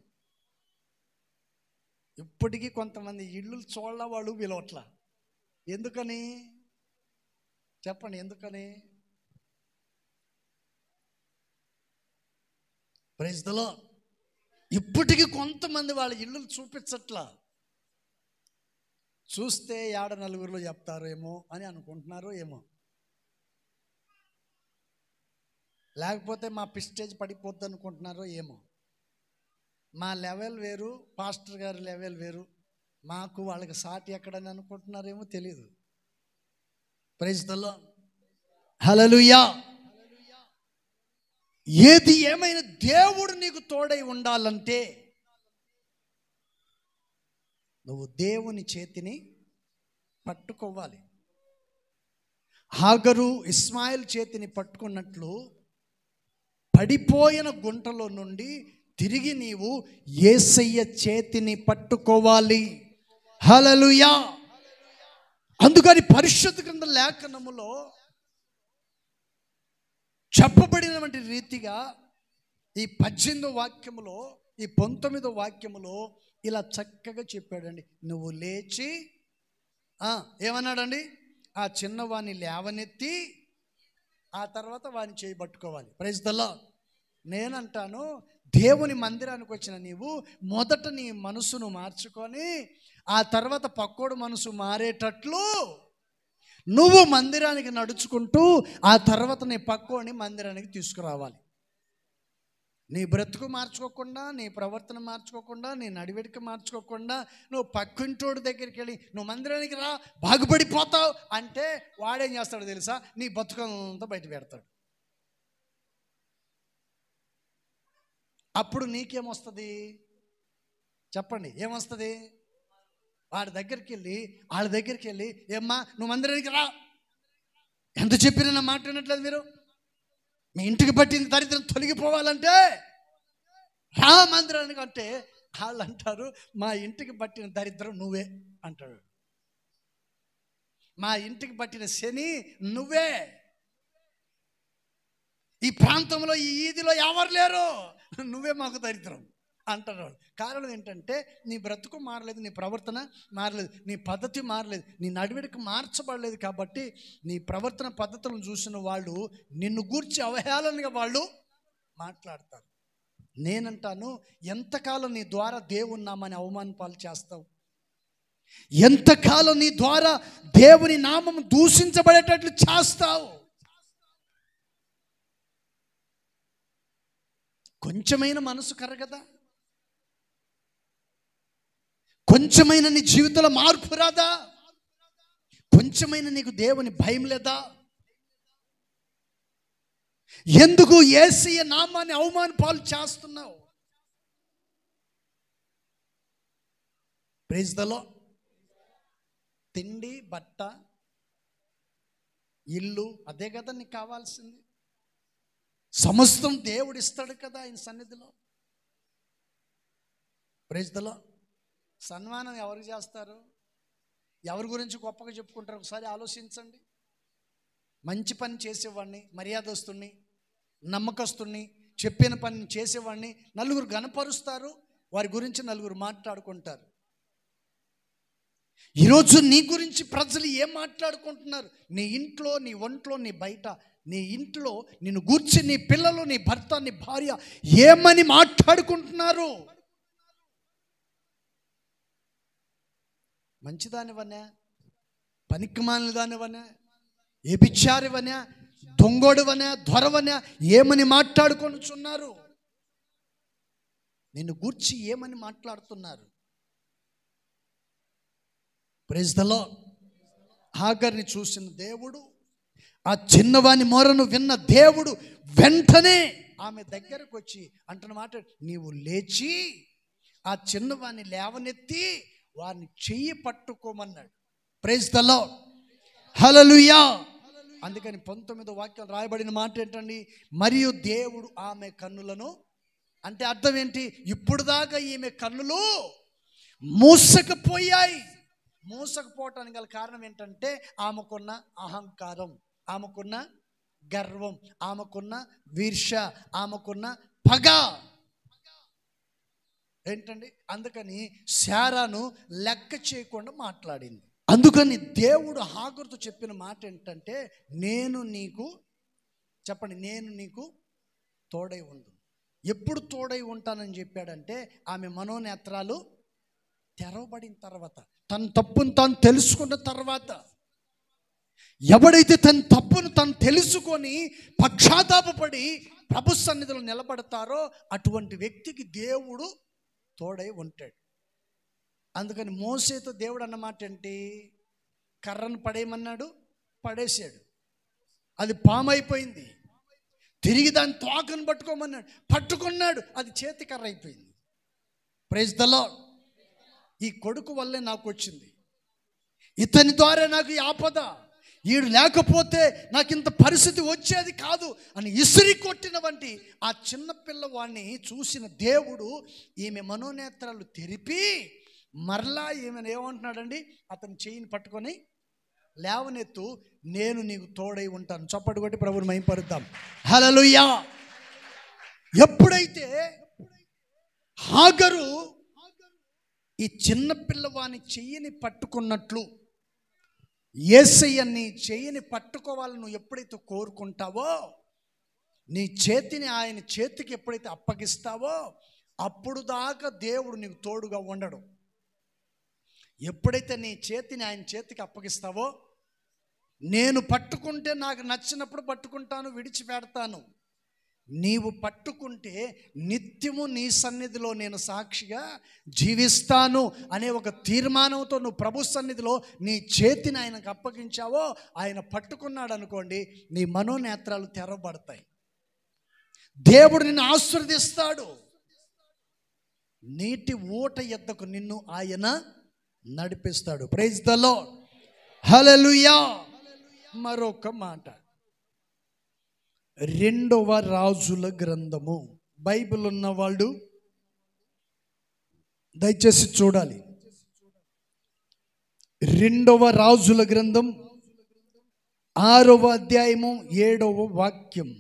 ఇప్పటికీ కొంతమంది ఇళ్ళు చూడాల, వాళ్ళు విలువట్లా. ఎందుకని చెప్పండి, ఎందుకని? Praise the lord. ఇప్పటికీ కొంతమంది వాళ్ళ ఇళ్ళు చూపించట్లా. చూస్తే ఏడ నలుగురిలో చెప్తారేమో అని అనుకుంటున్నారు ఏమో, లేకపోతే మా పిస్టేజ్ పడిపోద్ది అనుకుంటున్నారో ఏమో. మా లెవెల్ వేరు, పాస్టర్ గారి లెవెల్ వేరు, మాకు వాళ్ళకి సాటి ఎక్కడని అనుకుంటున్నారేమో తెలీదు. Praise the lord. హల్లెలూయా. ఏది ఏమైనా దేవుడు నీకు తోడై ఉండాలంటే నువ్వు దేవుని చేతిని పట్టుకోవాలి. హాగరు ఇస్మాయిల్ చేతిని పట్టుకున్నట్లు పడిపోయిన గుంటలో నుండి తిరిగి నీవు యేసయ్య చేతిని పట్టుకోవాలి. హల్లెలూయా. అందుకని పరిశుద్ధ గ్రంథ లేఖనములో చెప్పబడినటువంటి రీతిగా ఈ 18వ వాక్యములో, ఈ 19వ వాక్యములో ఇలా చక్కగా చెప్పాడండి. నువ్వు లేచి ఏమన్నాడండి? ఆ చిన్నవాణ్ణి లేవనెత్తి ఆ తర్వాత వాడిని చేయి పట్టుకోవాలి. Praise the lord. నేనంటాను, దేవుని మందిరానికి వచ్చిన నీవు మొదట నీ మనసును మార్చుకొని ఆ తర్వాత పక్కోడు మనసు మారేటట్లు నువ్వు మందిరానికి నడుచుకుంటూ ఆ తర్వాత నీ పక్కోడిని మందిరానికి తీసుకురావాలి. నీ బ్రతుకు మార్చుకోకుండా, నీ ప్రవర్తన మార్చుకోకుండా, నీ నడివెడిక మార్చుకోకుండా నువ్వు పక్కింటోడి దగ్గరికి వెళ్ళి నువ్వు మందిరానికి రా బాగుపడిపోతావు అంటే వాడేం చేస్తాడు తెలుసా? నీ బతుకంతా బయట పెడతాడు. అప్పుడు నీకేమొస్తుంది చెప్పండి? ఏమొస్తుంది? వాళ్ళ దగ్గరికి వెళ్ళి ఏమ్మా నువ్వు మందిరానికి రా, ఎంత చెప్పినా నా మాట వినట్లేదు మీరు, మీ ఇంటికి పట్టిన దరిద్రం తొలగిపోవాలంటే రా మందిరానికి అంటే వాళ్ళు అంటారు, మా ఇంటికి పట్టిన దరిద్రం నువ్వే అంటాడు, మా ఇంటికి పట్టిన శని నువ్వే, ఈ ప్రాంతంలో ఈ ఈదిలో ఎవరు లేరు, నువ్వే మాకు దరిద్రం అంటారు. కారణం ఏంటంటే నీ బ్రతుకు మారలేదు, నీ ప్రవర్తన మారలేదు, నీ పద్ధతి మారలేదు, నీ నడివడికి మార్చబడలేదు. కాబట్టి నీ ప్రవర్తన పద్ధతులను చూసిన వాళ్ళు నిన్ను గూర్చి అవహేళనగా వాళ్ళు మాట్లాడతారు. నేనంటాను, ఎంతకాలం నీ ద్వారా దేవుని నామాన్ని అవమాన పాలు చేస్తావు? ఎంతకాలం నీ ద్వారా దేవుని నామం దూషించబడేటట్లు చేస్తావు? కొంచెమైన మనసు కరగదా? కొంచెమైన నీ జీవితంలో మార్పు రాదా? కొంచెమైన నీకు దేవుని భయం లేదా? ఎందుకు యేసయ్య నామాన్ని అవమాన పాలు చేస్తున్నావు? Praise the lord. తిండి, బట్ట, ఇల్లు అదే కదా నీకు కావాల్సింది. సమస్తం దేవుడు ఇస్తాడు కదా ఆయన సన్నిధిలో. Praise the lord. సన్మానం ఎవరికి చేస్తారు? ఎవరి గురించి గొప్పగా చెప్పుకుంటారు? ఒకసారి ఆలోచించండి. మంచి పని చేసేవాడిని, మర్యాదస్తుని, నమ్మకస్తుని, చెప్పిన పని చేసేవాడిని నలుగురు గణపరుస్తారు, వారి గురించి నలుగురు మాట్లాడుకుంటారు. ఈరోజు నీ గురించి ప్రజలు ఏం మాట్లాడుకుంటున్నారు? నీ ఇంట్లో, నీ ఒంట్లో, నీ బయట, నీ ఇంట్లో నిన్ను గూర్చి నీ పిల్లలు, నీ భర్త, నీ భార్య ఏమని మాట్లాడుకుంటున్నారు? మంచిదానివన్నా, పనికిమాలినదానివనా, వ్యభిచారివనా, దొంగోడువనా, దొరవనా ఏమని మాట్లాడుకొనుచున్నారు? నిన్ను గూర్చి ఏమని మాట్లాడుతున్నారు? Praise the lord. హాగర్ని చూసిన దేవుడు, ఆ చిన్నవాని మొరను విన్న దేవుడు వెంటనే ఆమె దగ్గరకు వచ్చి అంటున్న మాట, నీవు లేచి ఆ చిన్నవాని లేవనెత్తి వారిని చెయ్యి పట్టుకోమన్నాడు. Praise the lord. హల్లెలూయా. అందుకని 19వ వాక్యం రాయబడిన మాట ఏంటండి? మరియు దేవుడు ఆమె కన్నులను, అంటే అర్థం ఏంటి? ఇప్పుడు దాకా ఈమె కన్నులు మూసకపోయాయి. మూసకపోవటానికి గల కారణం ఏంటంటే ఆమెకున్న అహంకారం, ఆమెకున్న గర్వం, ఆమెకున్న ఈర్ష్య, ఆమెకున్న పగ ఏంటండి. అందుకని శారాను లెక్క చేయకుండా మాట్లాడింది. అందుకని దేవుడు హాగరుతో చెప్పిన మాట ఏంటంటే, నేను నీకు, చెప్పండి, నేను నీకు తోడై ఉండు. ఎప్పుడు తోడై ఉంటానని చెప్పాడంటే ఆమె మనోనేత్రాలు తెరవబడిన తర్వాత, తన తప్పును తాను తెలుసుకున్న తర్వాత. ఎవడైతే తన తప్పును తాను తెలుసుకొని పశ్చాత్తాపపడి ప్రభు సన్నిధిలో నిలబడతారో అటువంటి వ్యక్తికి దేవుడు తోడై ఉంటాడు. అందుకని మోసేతో దేవుడు అన్నమాట ఏంటి? కర్రను పడేయమన్నాడు, పడేసాడు, అది పామైపోయింది. తిరిగి దాని తోకను పట్టుకోమన్నాడు, పట్టుకున్నాడు, అది చేతి కర్ర అయిపోయింది. Praise the lord. ఈ కొడుకు వల్లే నాకు వచ్చింది, ఇతని ద్వారా నాకు ఈ ఆపద, ఈడు లేకపోతే నాకు ఇంత పరిస్థితి వచ్చేది కాదు అని ఇసిరి కొట్టిన వంటి ఆ చిన్న పిల్లవాడిని చూసిన దేవుడు ఈమె మనోనేత్రాలు తెరిపి మరలా ఈమెను ఏమంటున్నాడండి? అతని చెయ్యిని పట్టుకొని లేవనెత్తు, నేను నీకు తోడై ఉంటాను. చప్పటి కొట్టి ప్రభువుని మహిమపరుద్దాం. హల్లెలూయా. ఎప్పుడైతే హాగరు ఈ చిన్న పిల్లవాని చెయ్యిని పట్టుకున్నట్లు యేసయ్య నీ చెయ్యిని పట్టుకోవాలని నువ్వు ఎప్పుడైతే కోరుకుంటావో, నీ చేతిని ఆయన చేతికి ఎప్పుడైతే అప్పగిస్తావో అప్పుడు దాకా దేవుడు నీకు తోడుగా ఉండడు. ఎప్పుడైతే నీ చేతిని ఆయన చేతికి అప్పగిస్తావో, నేను పట్టుకుంటే నాకు నచ్చినప్పుడు పట్టుకుంటాను, విడిచిపెడతాను, నీవు పట్టుకుంటే నిత్యము నీ సన్నిధిలో నేను సాక్షిగా జీవిస్తాను అనే ఒక తీర్మానంతో నువ్వు ప్రభు సన్నిధిలో నీ చేతిని ఆయనకు అప్పగించావో, ఆయన పట్టుకున్నాడు అనుకోండి, నీ మనోనేత్రాలు తెరవబడతాయి. దేవుడు నిన్ను ఆశీర్వదిస్తాడు. నీటి ఊట ఎద్దకు నిన్ను ఆయన నడిపిస్తాడు. Praise the lord. హల్లెలూయా. మరొక మాట, 2వ రాజుల గ్రంథము. బైబిల్ ఉన్నవాళ్ళు దయచేసి చూడాలి. 2వ రాజుల గ్రంథం 6వ అధ్యాయము 7వ వాక్యం.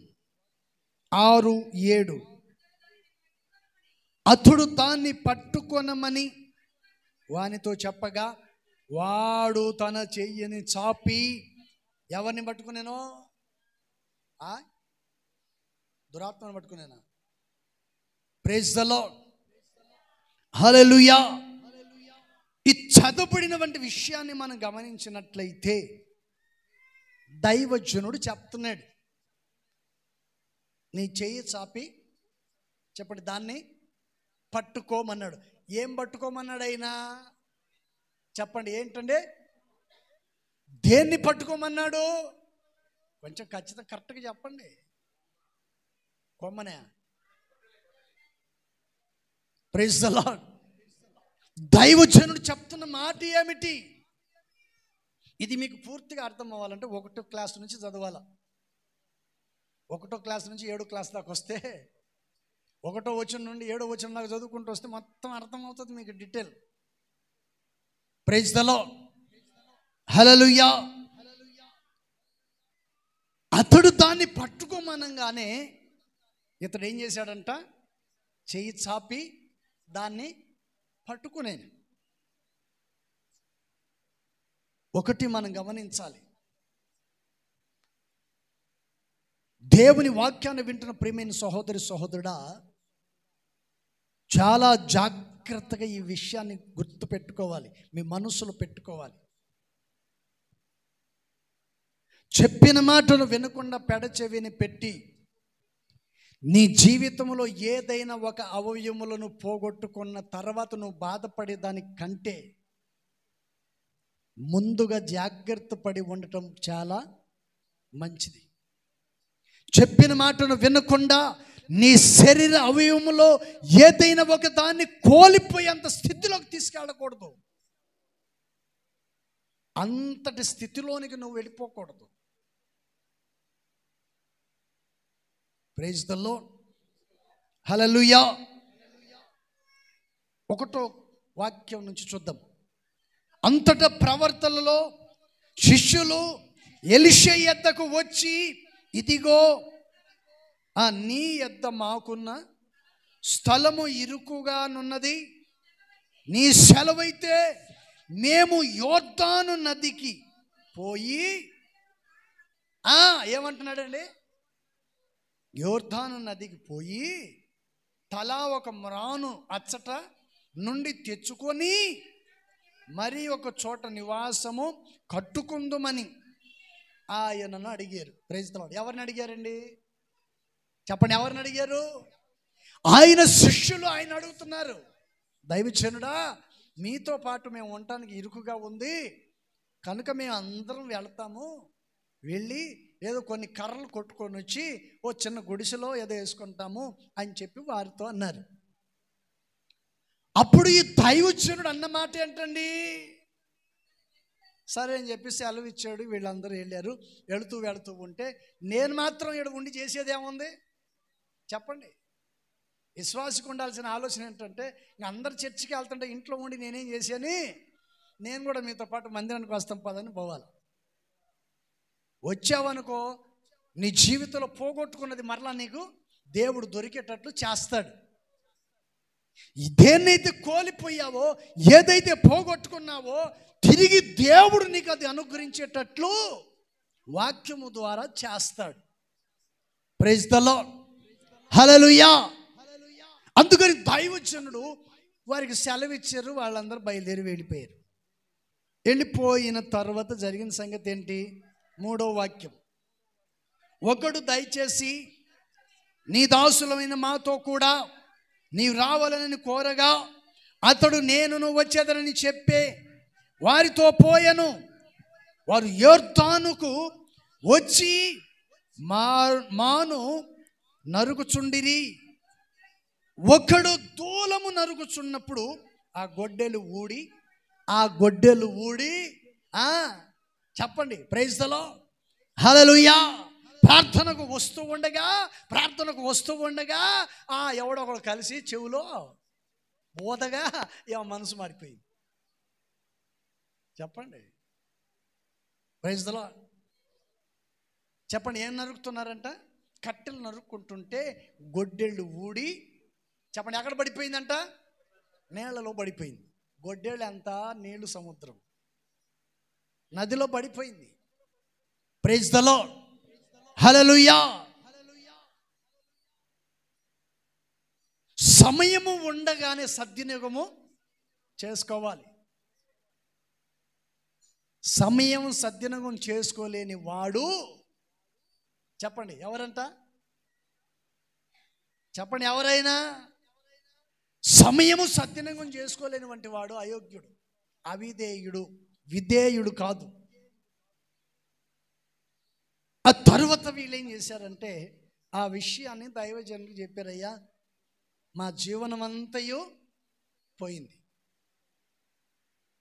6:7. అతడు దాన్ని పట్టుకొనమని వానితో చెప్పగా వాడు తన చెయ్యిని చాపి ఎవరిని పట్టుకునేనో? దురాత్మను పట్టుకునేనా? Praise the lord. హల్లెలూయా. ఈ చదవబడినటువంటి విషయాన్ని మనం గమనించినట్లయితే దైవజనుడు చెప్తున్నాడు, నీ చెయ్యి చాపి, చెప్పండి, దాన్ని పట్టుకోమన్నాడు. ఏం పట్టుకోమన్నాడు అయినా? చెప్పండి, ఏంటండి? దేన్ని పట్టుకోమన్నాడు? కొంచెం ఖచ్చితంగా కరెక్ట్గా చెప్పండి. కొమ్మనే? Praise the Lord. దైవజనుడు చెప్తున్న మాట ఏమిటి? ఇది మీకు పూర్తిగా అర్థం అవ్వాలంటే 1వ క్లాస్ నుంచి చదవాల. 1వ క్లాస్ నుంచి 7వ క్లాస్ దాకా వస్తే, 1వ వచనం నుండి 7వ వచనం దాకా చదువుకుంటూ వస్తే మొత్తం అర్థమవుతుంది మీకు detail. Praise the lord. Hallelujah. అతడు దాన్ని పట్టుకోమనగానే ఇతడు ఏం చేశాడంట? చెయ్యి చాపి దాన్ని పట్టుకునేను. ఒకటి మనం గమనించాలి, దేవుని వాక్యాన్ని వింటున్న ప్రియమైన సహోదరి సహోదరుడా, చాలా జాగ్రత్తగా ఈ విషయాన్ని గుర్తుపెట్టుకోవాలి, మీ మనసులో పెట్టుకోవాలి. చెప్పిన మాటను వినకుండా పెడచెవిని పెట్టి నీ జీవితంలో ఏదైనా ఒక అవయవములను పోగొట్టుకున్న తర్వాత నువ్వు బాధపడే దానికంటే ముందుగా జాగ్రత్త పడి ఉండటం చాలా మంచిది. చెప్పిన మాటను వినకుండా నీ శరీర అవయవములో ఏదైనా ఒక దాన్ని కోల్పోయేంత స్థితిలోకి తీసుకెళ్ళకూడదు. అంతటి స్థితిలోనికి నువ్వు వెళ్ళిపోకూడదు. Praise the Lord. హల్లెలూయా. 1వ వాక్యం నుంచి చూద్దాం. అంతటా ప్రవర్తనలో శిష్యులు ఎలీషా యొద్దకు వచ్చి, ఇదిగో నీ యొద్ద మాకున్న స్థలము ఇరుకుగానున్నది, నీ సెలవైతే మేము యోర్దాను నదికి పోయి ఏమంటున్నాడండి, యోర్దాను నదికి పోయి తలా ఒక మ్రాను అచ్చట నుండి తెచ్చుకొని మరి ఒక చోట నివాసము కట్టుకుందుమని ఆయనను అడిగారు. Praise the lord. ఎవరిని అడిగారండి? చెప్పండి, ఎవరిని అడిగారు? ఆయన శిష్యులు ఆయన అడుగుతున్నారు, దైవజనుడా మీతో పాటు మేము ఉండటానికి ఇరుకుగా ఉంది కనుక మేము అందరం వెళ్తాము, వెళ్ళి ఏదో కొన్ని కర్రలు కొట్టుకొని వచ్చి ఓ చిన్న గుడిసెలో ఏదో వేసుకుంటాము అని చెప్పి వారితో అన్నారు. అప్పుడు ఈ దైవజనుడు అన్నమాట ఏంటండి, సరే అని చెప్పి సెలవు ఇచ్చాడు. వీళ్ళందరూ వెళ్ళారు. వెళుతూ ఉంటే నేను మాత్రం ఇక్కడ ఉండి చేసేది ఏముంది చెప్పండి? విశ్వాసకు ఉండాల్సిన ఆలోచన ఏంటంటే, ఇంక అందరు చర్చికి వెళ్తుంటే ఇంట్లో ఉండి నేనేం చేశాను, నేను కూడా మీతో పాటు మందిరానికి వస్తాం పదని పోవాలి. వచ్చావనుకో నీ జీవితంలో పోగొట్టుకున్నది మరలా నీకు దేవుడు దొరికేటట్లు చేస్తాడు. దేన్నైతే కోల్పోయావో, ఏదైతే పోగొట్టుకున్నావో తిరిగి దేవుడు నీకు అది అనుగ్రహించేటట్లు వాక్యము ద్వారా చేస్తాడు. Praise the lord. హల్లెలూయా. అందుకని దైవజనుడు వారికి సెలవు ఇచ్చారు. వాళ్ళందరూ బయలుదేరి వెళ్ళిపోయారు. వెళ్ళిపోయిన తర్వాత జరిగిన సంగతి ఏంటి? 3వ వాక్యం. ఒకడు దయచేసి నీ దాసులమైన మాతో కూడా నీవు రావాలని కోరగా అతడు నేను వచ్చేదనని చెప్పే వారితో పోయెను. వారు యోర్దానుకు వచ్చి మాను నరుకుచుండిరి. ఒకడు దూలము నరుకుచున్నప్పుడు ఆ గొడ్డెలు ఊడి చెప్పండి, ప్రైజ్ ది లార్డ్. హల్లెలూయా. ప్రార్థనకు వస్తూ ఉండగా ఎవడో ఒకడు కలిసి చెవులో బోధగా మనసు మారిపోయింది. చెప్పండి, ప్రైజ్ ది లార్డ్. చెప్పండి, ఏం నరుకుతున్నారంట? కట్టెలు నరుక్కుంటుంటే గొడ్డెళ్ళు ఊడి, చెప్పండి ఎక్కడ పడిపోయిందంట? నీళ్ళలో పడిపోయింది. గొడ్డెళ్ళు ఎంత? నీళ్లు సముద్రం, నదిలో పడిపోయింది. Praise the lord. హల్లెలూయా. సమయము ఉండగానే సద్వినియోగము చేసుకోవాలి. సమయం సద్వినియోగం చేసుకోలేని వాడు, చెప్పండి ఎవరంట? చెప్పండి ఎవరైనా. సమయము సద్వినియోగం చేసుకోలేని వంటి వాడు అయోగ్యుడు, అవిధేయుడు, విధేయుడు కాదు. ఆ తరువాత వీళ్ళు ఏం చేశారంటే ఆ విషయాన్ని దైవజనులకు చెప్పారయ్యా, మా జీవనం అంతయు పోయింది.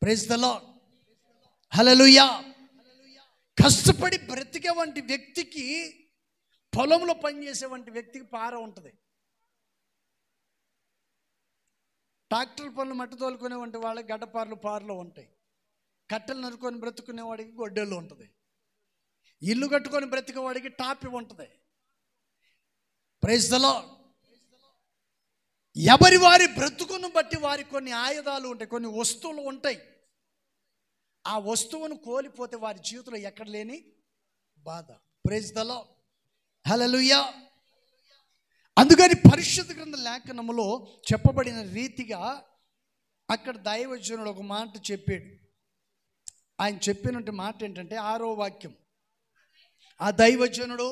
Praise the lord. హల్లెలూయా. కష్టపడి బ్రతికే వంటి వ్యక్తికి, పొలంలో పనిచేసే వంటి వ్యక్తికి పార ఉంటుంది. ట్రాక్టర్ పనులు మట్టి తోలుకునే వంటి వాళ్ళకి పారలు ఉంటాయి. కట్టెలు నరుకొని బ్రతుకునే వాడికి గొడ్డెళ్ళు ఉంటుంది. ఇల్లు కట్టుకొని బ్రతికేవాడికి టాపి ఉంటుంది. Praise the lord. ఎవరి వారి బ్రతుకును బట్టి వారికి కొన్ని ఆయుధాలు ఉంటాయి, కొన్ని వస్తువులు ఉంటాయి. ఆ వస్తువును కోల్పోతే వారి జీవితంలో ఎక్కడ లేని బాధ. Praise the lord. హల్లెలూయా. అందుకని పరిశుద్ధ గ్రంథ లేఖనములో చెప్పబడిన రీతిగా అక్కడ దైవజనుడు ఒక మాట చెప్పాడు. ఆయన చెప్పినట్టు మాట ఏంటంటే 6వ వాక్యం. ఆ దైవజనుడు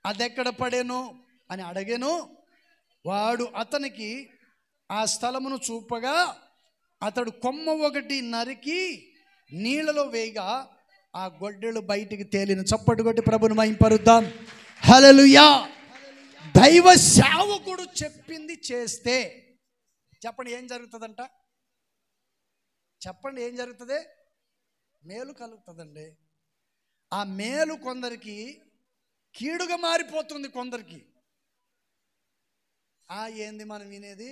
అదెక్కడ పడేను అని అడిగాను. వాడు అతనికి ఆ స్థలమును చూపగా అతడు కొమ్మ ఒకటి నరికి నీళ్ళలో వేయగా ఆ గొడ్డెలు బయటికి తేలిన. చప్పటి కొట్టి ప్రభుని మహింపరుద్దాం. హల్లెలూయా. దైవ సేవకుడు చెప్పింది చేస్తే చెప్పండి ఏం జరుగుతుందంట? చెప్పండి ఏం జరుగుతుంది? మేలు కలుగుతుందండి. ఆ మేలు కొందరికి కీడుగా మారిపోతుంది. కొందరికి ఏంది మనం వినేది,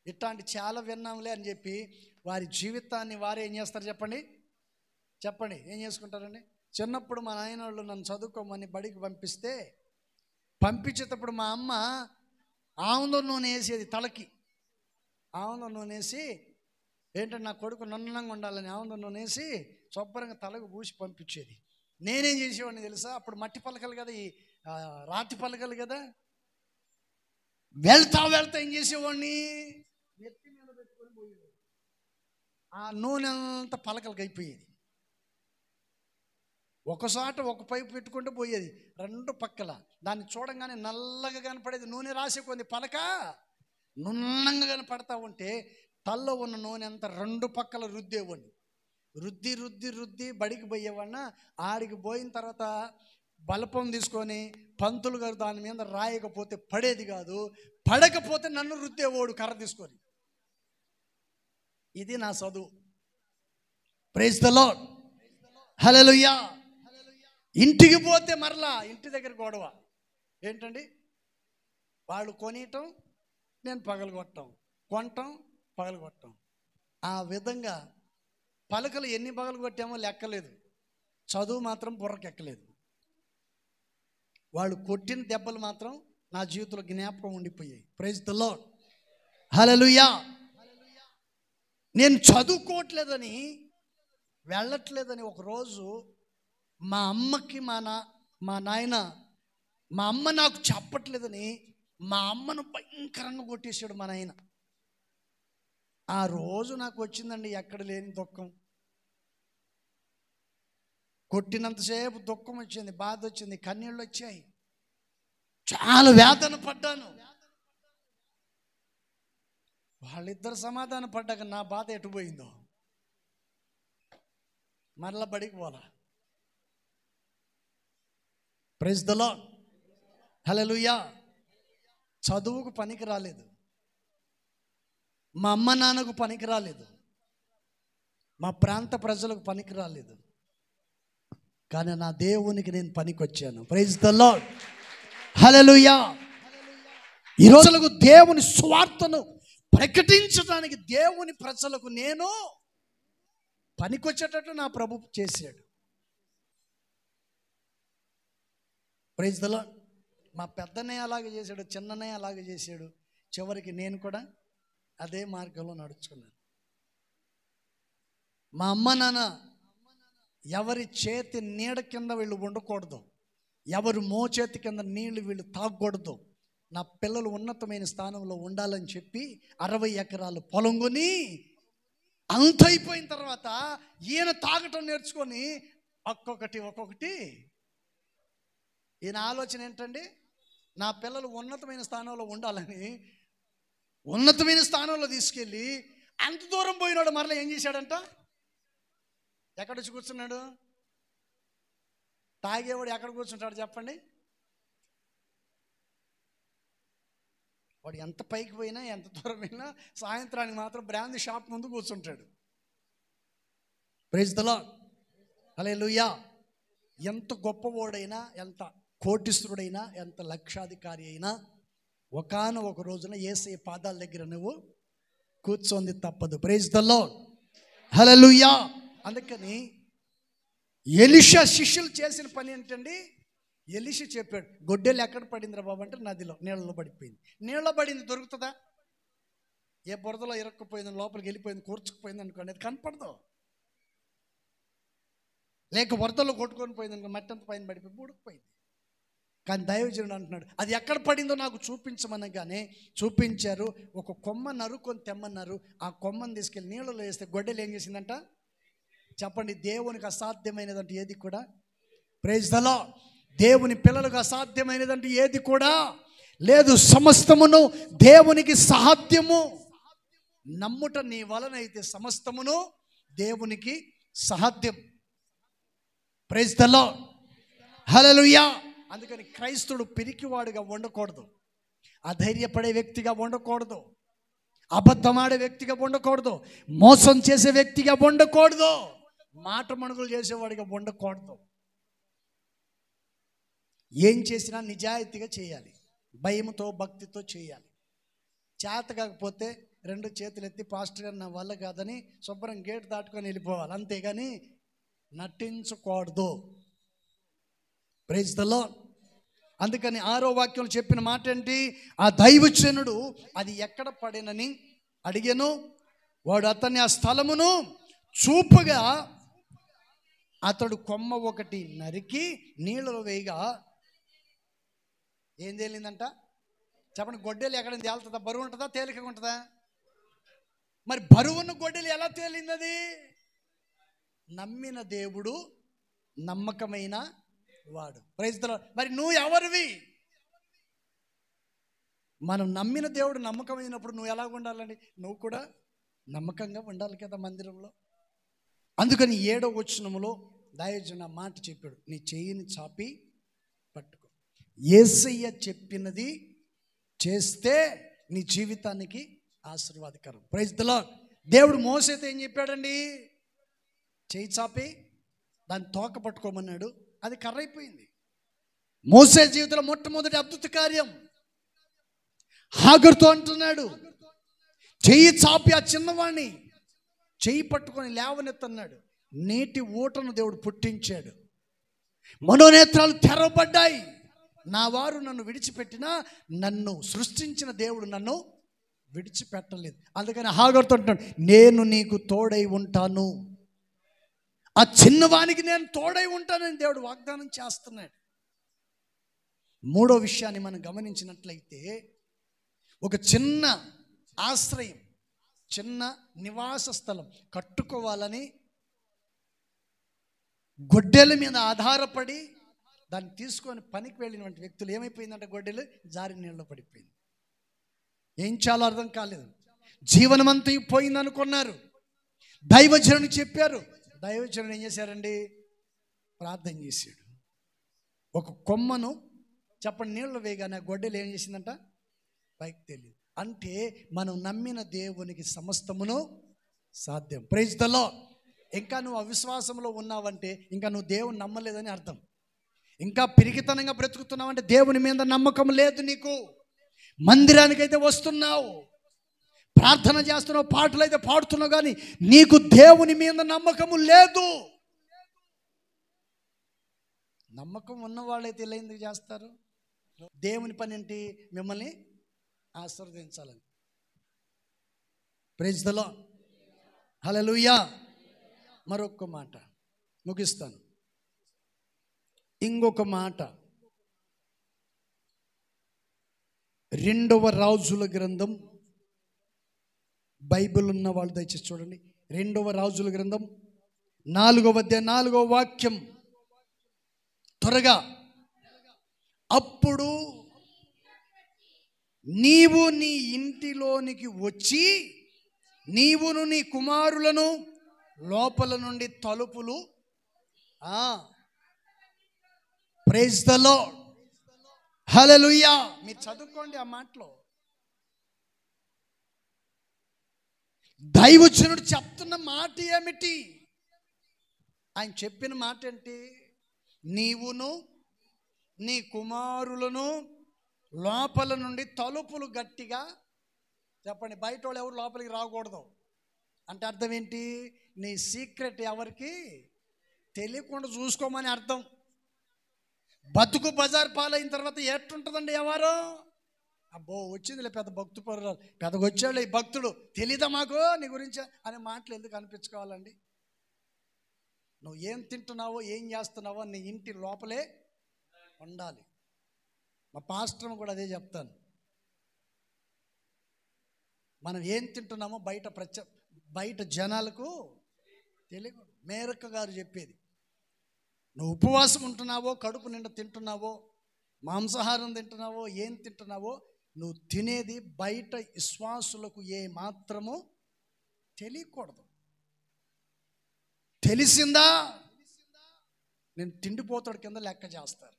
ఇట్లాంటి చాలా విన్నాంలే అని చెప్పి వారి జీవితాన్ని వారే ఏం చేస్తారు చెప్పండి? చెప్పండి ఏం చేసుకుంటారండి? చిన్నప్పుడు మా నాయన వాళ్ళు నన్ను చదువుకోమని బడికి పంపించేటప్పుడు మా అమ్మ ఆముదం నూనె వేసేది తలకి. ఆముదం నూనె వేసి ఏంటంటే నా కొడుకు నన్నంగా ఉండాలని ఆముదం నూనె వేసి శుభ్రంగా తలకు పూసి పంపించేది. నేనేం చేసేవాడిని తెలుసా? అప్పుడు మట్టి పలకలు కదా, ఈ రాతి పలకలు కదా. వెళ్తా ఏం చేసేవాడిని, నెత్తి మీద పెట్టుకొని పోయేది. ఆ నూనె అంతా పలకలకి అయిపోయేది. ఒకసాట ఒక పైపు పెట్టుకుంటూ పోయేది, రెండు పక్కల. దాన్ని చూడంగానే నల్లగా కనపడేది. నూనె రాసే కొంది పలక నున్నంగా కనపడతా ఉంటే తల్లో ఉన్న నూనె అంతా రెండు పక్కల రుద్దేవాడిని. రుద్ది బడికి పోయేవాడిన. ఆడికి పోయిన తర్వాత బలపం తీసుకొని పంతులు గారు దాని మీద రాయకపోతే పడేది కాదు, పడకపోతే నన్ను రుద్దేవాడు కర్ర తీసుకొని. ఇది నా చదువు. Praise the Lord. హల్లెలూయా. ఇంటికి పోతే మరలా ఇంటి దగ్గర గొడవ ఏంటండి? వాళ్ళు కొనియటం, నేను పగలగొట్టం, కొనటం, పగలగొట్టం. ఆ విధంగా పలకలు ఎన్ని పగలగొట్టామో లెక్కలేదు. చదువు మాత్రం బుర్రకెక్కలేదు. వాళ్ళు కొట్టిన దెబ్బలు మాత్రం నా జీవితంలో జ్ఞాపకం ఉండిపోయాయి. Praise the Lord. హల్లెలూయా. నేను చదువుకోవట్లేదని వెళ్ళట్లేదని ఒకరోజు మా అమ్మకి మా నాయన మా అమ్మ నాకు చెప్పట్లేదని మా అమ్మను భయంకరంగా కొట్టేశాడు మా నాయన. ఆ రోజు నాకు వచ్చిందండి ఎక్కడ లేని దుఃఖం. కొట్టినంతసేపు దుఃఖం వచ్చింది, బాధ వచ్చింది, కన్నీళ్ళు వచ్చాయి, చాలా వేదన పడ్డాను. వాళ్ళిద్దరు సమాధానం పడ్డాక నా బాధ ఎటుపోయిందో. మరలా బడికి పోలా. Praise the Lord. హల్లెలూయా. చదువుకు పనికి రాలేదు, మా అమ్మ నాన్నకు పనికి రాలేదు, మా ప్రాంత ప్రజలకు పనికి రాలేదు, కానీ నా దేవునికి నేను పనికి వచ్చాను. Praise the Lord. హల్లెలూయా. ఈ రోజులకు దేవుని సువార్తను ప్రకటించడానికి దేవుని ప్రజలకు నేను పనికొచ్చేటట్టు నా ప్రభు చేశాడు. Praise the lord. మా పెద్దన్నయ్య అలాగే చేశాడు, చిన్నన్నయ్య అలాగే చేశాడు. చివరికి నేను కూడా అదే మార్గంలో నడుచుకున్నాను. మా అమ్మ నాన్న ఎవరి చేతి నీడ కింద వీళ్ళు ఉండకూడదు, ఎవరు మోచేతి కింద నీళ్లు వీళ్ళు తాగకూడదు, నా పిల్లలు ఉన్నతమైన స్థానంలో ఉండాలని చెప్పి 60 ఎకరాలు పొలం కొని అంత అయిపోయిన తర్వాత ఈయన తాగటం నేర్చుకొని ఒక్కొక్కటి ఈయన ఆలోచన ఏంటండి, నా పిల్లలు ఉన్నతమైన స్థానంలో ఉండాలని ఉన్నతమైన స్థానంలో తీసుకెళ్ళి అంత దూరం పోయినాడు. మరలా ఏం చేశాడంట? ఎక్కడొచ్చి కూర్చున్నాడు? తాగేవాడు ఎక్కడ కూర్చుంటాడు చెప్పండి? వాడు ఎంత పైకి పోయినా ఎంత దూరం పోయినా సాయంత్రానికి మాత్రం బ్రాందీ షాప్ ముందు కూర్చుంటాడు. Praise the Lord. హల్లెలూయా. ఎంత గొప్పవాడైనా, ఎంత కోటీశ్వరుడైనా, ఎంత లక్షాధికారి అయినా ఒకానొక రోజున యేసయ్య పాదాల దగ్గర నువ్వు కూర్చోంది తప్పదు. Praise the Lord. హల్లెలూయా. అందుకని ఎలీషా శిష్యులు చేసిన పని ఏంటండి? ఎలీషా చెప్పాడు, గొడ్డెలు ఎక్కడ పడిందిరా బాబు అంటే నదిలో నీళ్ళలో పడిపోయింది. నీళ్ళలో పడింది దొరుకుతుందా? ఏ బురదలో ఇరక్కపోయింది, లోపలికి వెళ్ళిపోయింది, కూర్చుకుపోయింది అనుకోండి, అది కనపడదు. లేక వరదలో కొట్టుకొని పోయింది అనుకో, మట్టి అంతా పైన పడిపోయి బుడుకుపోయింది. కానీ దైవజనుడు అంటున్నాడు, అది ఎక్కడ పడిందో నాకు చూపించమనగానే చూపించారు. ఒక కొమ్మ నరుకొని తెమ్మన్నారు. ఆ కొమ్మను తీసుకెళ్ళి నీళ్ళలో వేస్తే గొడ్డెలు ఏం చేసిందంట చెప్పండి? దేవునికి అసాధ్యమైనదంటే ఏది కూడా ప్రైజ్ ద లార్డ్. దేవుని పిల్లలకు అసాధ్యమైనదంటే ఏది కూడా లేదు. సమస్తమును దేవునికి సాధ్యము. నమ్ముట నీ వలన అయితే సమస్తమును దేవునికి సాధ్యం. Praise the Lord. హల్లెలూయా. అందుకని క్రైస్తవుడు పిరికివాడుగా ఉండకూడదు, అధైర్యపడే వ్యక్తిగా ఉండకూడదు, అబద్ధమాడే వ్యక్తిగా ఉండకూడదు, మోసం చేసే వ్యక్తిగా ఉండకూడదు, మాట మణుగులు చేసేవాడిగా ఉండకూడదు. ఏం చేసినా నిజాయితీగా చేయాలి, భయంతో భక్తితో చేయాలి. చేత కాకపోతే 2 చేతులు ఎత్తి పాస్టర్ గారు నా వల్ల కాదని శుభ్రం గేట్ దాటుకొని వెళ్ళిపోవాలి, అంతేగాని నటించకూడదు. Praise the lord. అందుకని 6వ వాక్యంలో చెప్పిన మాట ఏంటి? ఆ దైవజనుడు అది ఎక్కడ పడినని అడిగాను. వాడు అతన్ని ఆ స్థలమును చూపుగా అతడు కొమ్మ ఒకటి నరికి నీళ్ళలో వేయగా ఏం తేలిందంట? చెప్పండి. గొడ్డెలు ఎక్కడ తేలుతుందా? బరువు ఉంటుందా, తేలికగా ఉంటుందా? మరి బరువున్న గొడ్డెలు ఎలా తేలింది? అది నమ్మిన దేవుడు నమ్మకమైన వాడు. Praise the lord. మరి నువ్వు ఎవరివి? మనం నమ్మిన దేవుడు నమ్మకమైనప్పుడు నువ్వు ఎలా ఉండాలండి? నువ్వు కూడా నమ్మకంగా ఉండాలి కదా మందిరంలో. అందుకని 7వ వచనములో దైవజనుడు మాట చెప్పాడు, నీ చెయ్యిని చాపి పట్టుకో. యేసయ్య చెప్పినది చేస్తే నీ జీవితానికి ఆశీర్వాదకరం. Praise the lord. దేవుడు మోసేతో ఏం చెప్పాడండి? చెయ్యి చాపి దాన్ని తోక పట్టుకోమన్నాడు, అది కర్ర అయిపోయింది. మోసే జీవితంలో మొట్టమొదటి అద్భుత కార్యం. హాగరుతో అంటున్నాడు, చెయ్యి చాపి ఆ చిన్నవాణ్ణి చెయ్యి పట్టుకొని లేవనెత్తన్నాడు. నీటి ఊటను దేవుడు పుట్టించాడు, మనోనేత్రాలు తెరవబడ్డాయి. నా వారు నన్ను విడిచిపెట్టినా నన్ను సృష్టించిన దేవుడు నన్ను విడిచిపెట్టలేదు. అందుకని హాగరుతో అంటున్నాడు, నేను నీకు తోడై ఉంటాను. ఆ చిన్నవానికి నేను తోడై ఉంటానని దేవుడు వాగ్దానం చేస్తున్నాడు. 3వ విషయాన్ని మనం గమనించినట్లయితే, ఒక చిన్న ఆశ్రయం, చిన్న నివాస స్థలం కట్టుకోవాలని గొడ్డెల మీద ఆధారపడి దాన్ని తీసుకొని పనికి వెళ్ళినటువంటి వ్యక్తులు ఏమైపోయిందంటే గొడ్డెలు జారి నీళ్ళలో పడిపోయింది. ఏం చాలా అర్థం కాలేదు. జీవనమంతా పోయింది అనుకున్నారు. దైవజనుడు చెప్పారు. దైవజనుడు ఏం చేశారండి? ప్రార్థన చేశాడు. ఒక కొమ్మను చెప్పండి నీళ్ళు వేయగానే గొడ్డెలు ఏం చేసిందంట? పైకి తెలియదు. అంటే మనం నమ్మిన దేవునికి సమస్తమును సాధ్యం. Praise the lord. ఇంకా నువ్వు అవిశ్వాసంలో ఉన్నావంటే ఇంకా నువ్వు దేవుని నమ్మలేదని అర్థం. ఇంకా పిరికితనంగా బ్రతుకుతున్నావంటే దేవుని మీద నమ్మకం లేదు నీకు. మందిరానికైతే వస్తున్నావు, ప్రార్థన చేస్తున్నావు, పాటలు అయితే పాడుతున్నావు, కానీ నీకు దేవుని మీద నమ్మకము లేదు. నమ్మకం ఉన్న వాళ్ళైతే ఇలా ఎందుకు చేస్తారు? దేవుని పని ఏంటి? మిమ్మల్ని ఆశీర్వదించాలని. Praise the lord. హల్లెలూయా. మరొక మాట ముగిస్తాను. ఇంకొక మాట 2వ రాజుల గ్రంథం, బైబిల్ ఉన్న వాళ్ళు దయచేసి చూడండి. 2వ రాజుల గ్రంథం 4వ అధ్యాయం 4వ వాక్యం. త్వరగా. అప్పుడు నీవు నీ ఇంటిలోనికి వచ్చి నీవును నీ కుమారులను లోపల నుండి తలుపులు. Praise the lord. హల్లెలూయా. మీరు చదువుకోండి ఆ మాటలో. దైవజనుడు చెప్తున్న మాట ఏమిటి? ఆయన చెప్పిన మాట ఏంటి? నీవును నీ కుమారులను లోపల నుండి తలుపులు గట్టిగా చెప్పండి. బయట వాళ్ళు ఎవరు లోపలికి రాకూడదు అంటే అర్థం ఏంటి? నీ సీక్రెట్ ఎవరికి తెలియకుండా చూసుకోమని అర్థం. బతుకు బజార్ పాలైన తర్వాత ఎట్టుంటుందండి ఎవరు? అబ్బో వచ్చిందిలే పెద్ద భక్తు పరురాలు, పెద్దగా వచ్చాడు ఈ భక్తుడు, తెలీదా మాకు నీ గురించి అనే మాటలు ఎందుకు అనిపించుకోవాలండి? నువ్వు ఏం తింటున్నావో ఏం చేస్తున్నావో నీ ఇంటి లోపలే ఉండాలి. మా పాస్టర్ కూడా అదే చెప్తాను. మనం ఏం తింటున్నామో బయట జనాలకు తెలియదు. మేరక్క గారు చెప్పేది, నువ్వు ఉపవాసం ఉంటున్నావో, కడుపు నిండా తింటున్నావో, మాంసాహారం తింటున్నావో, ఏం తింటున్నావో, నువ్వు తినేది బయట విశ్వాసులకు ఏ మాత్రమో తెలియకూడదు. తెలిసిందా నేను తిండిపోతాడు కింద లెక్క చేస్తారు.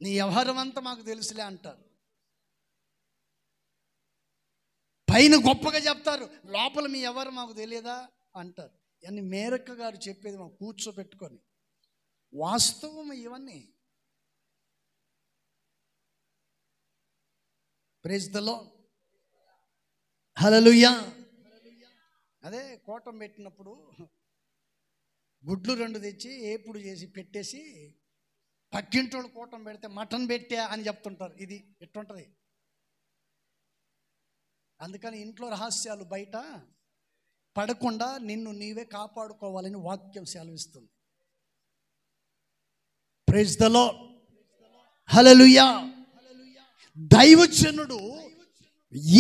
నీ వ్యవహారం అంతా మాకు తెలుసులే అంటారు. పైన గొప్పగా చెప్తారు, లోపల మీ ఎవరు మాకు తెలియదా అంటారు. అని మేరక్క గారు చెప్పేది మాకు కూర్చోబెట్టుకొని, వాస్తవం ఇవన్నీ. ప్రైజ్ ది లార్డ్, హల్లెలూయా. అదే కోటం పెట్టినప్పుడు గుడ్లు 2 తెచ్చి ఏపుడు చేసి పెట్టేసి పక్కింటోళ్ళు కోటం పెడితే మటన్ పెట్టా అని చెప్తుంటారు. ఇది ఎట్టుంటుంది. అందుకని ఇంట్లో రహస్యాలు బయట పడకుండా నిన్ను నీవే కాపాడుకోవాలని వాక్యం సెలవిస్తుంది. ప్రైజ్ ది లార్డ్, హల్లెలూయా. దైవజనుడు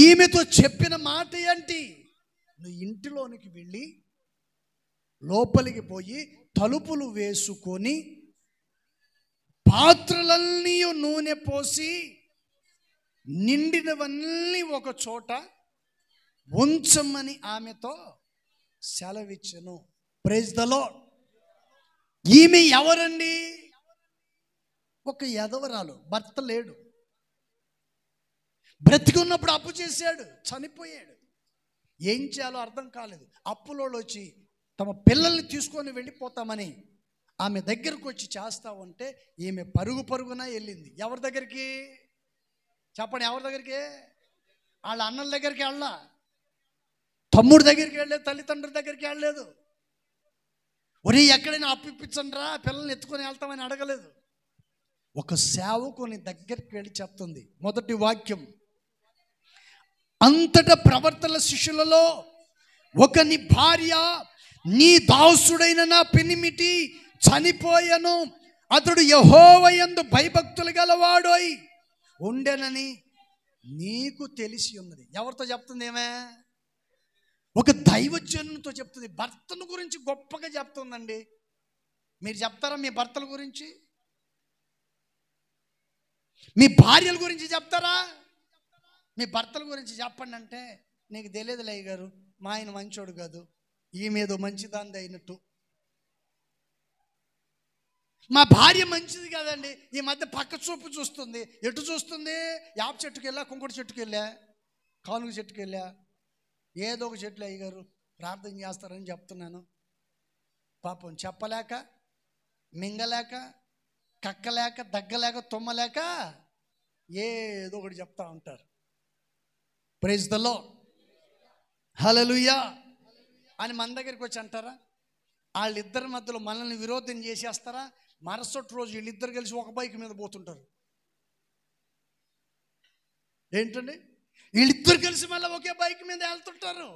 ఈమెతో చెప్పిన మాట ఏంటి? నువ్వు ఇంటిలోనికి వెళ్ళి లోపలికి పోయి తలుపులు వేసుకొని పాత్రలన్నీ నూనె పోసి నిండినవన్నీ ఒక చోట ఉంచమని ఆమెతో సెలవిచ్చెను. Praise the lord. ఈమె ఎవరండి? ఒక యదవరాలు, భర్త లేడు, బ్రతికున్నప్పుడు అప్పు చేశాడు, చనిపోయాడు, ఏం చేయాలో అర్థం కాలేదు. అప్పులోళ్ళు వచ్చి తమ పిల్లల్ని తీసుకొని వెళ్ళిపోతామని ఆమె దగ్గరకు వచ్చి చేస్తా ఉంటే ఈమె పరుగున వెళ్ళింది. ఎవరి దగ్గరికి చెప్పండి? ఎవరి దగ్గరికి? వాళ్ళ అన్నల దగ్గరికి వెళ్ళా, తమ్ముడి దగ్గరికి వెళ్ళలేదు, తల్లిదండ్రుల దగ్గరికి వెళ్ళలేదు. ఒరే ఎక్కడైనా అప్పు ఇప్పించండి రా, పిల్లల్ని ఎత్తుకొని వెళ్తామని అడగలేదు. ఒక సేవకుని దగ్గరికి వెళ్ళి చెప్తుంది. మొదటి వాక్యం, అంతటా ప్రవర్తన శిష్యులలో ఒకని భార్య నీ దాసుడైన నా పెనిమిటి చనిపోయెను, అతడు యెహోవా యందు భయభక్తులు గలవాడోయ్ ఉండెనని నీకు తెలిసి ఉన్నది. ఎవరితో చెప్తుంది? ఏమే ఒక దైవజనునితో చెప్తుంది. భర్తను గురించి గొప్పగా చెప్తుందండి. మీరు చెప్తారా మీ భర్తల గురించి? మీ భార్యల గురించి చెప్తారా? మీ భర్తల గురించి చెప్పండి అంటే, నీకు తెలియదులే గారు, మా ఆయన మంచోడు కాదు, ఈమెదో మంచిదాంది అయినట్టు. మా భార్య మంచిది కాదండి, ఈ మధ్య పక్క చూపు చూస్తుంది. ఎటు చూస్తుంది? యాప చెట్టుకు వెళ్ళా, కుంకుడు చెట్టుకు వెళ్ళా, కానుగ చెట్టుకు వెళ్ళా, ఏదో ఒక చెట్లు అయ్యగారు ప్రార్థన చేస్తారని చెప్తున్నాను. పాపం చెప్పలేక, మింగలేక, కక్కలేక, దగ్గలేక, తుమ్మలేక ఏదో ఒకటి చెప్తా ఉంటారు. ప్రైజ్ ది లార్డ్, హల్లెలూయా అని మన దగ్గరికి వచ్చి అంటారా? వాళ్ళిద్దరి మధ్యలో మనల్ని విరోధం చేసేస్తారా? మరుసటి రోజు వీళ్ళిద్దరు కలిసి ఒక బైక్ మీద పోతుంటారు. ఏంటండి? వీళ్ళిద్దరు కలిసి మళ్ళీ ఒకే బైక్ మీద వెళ్తుంటారు.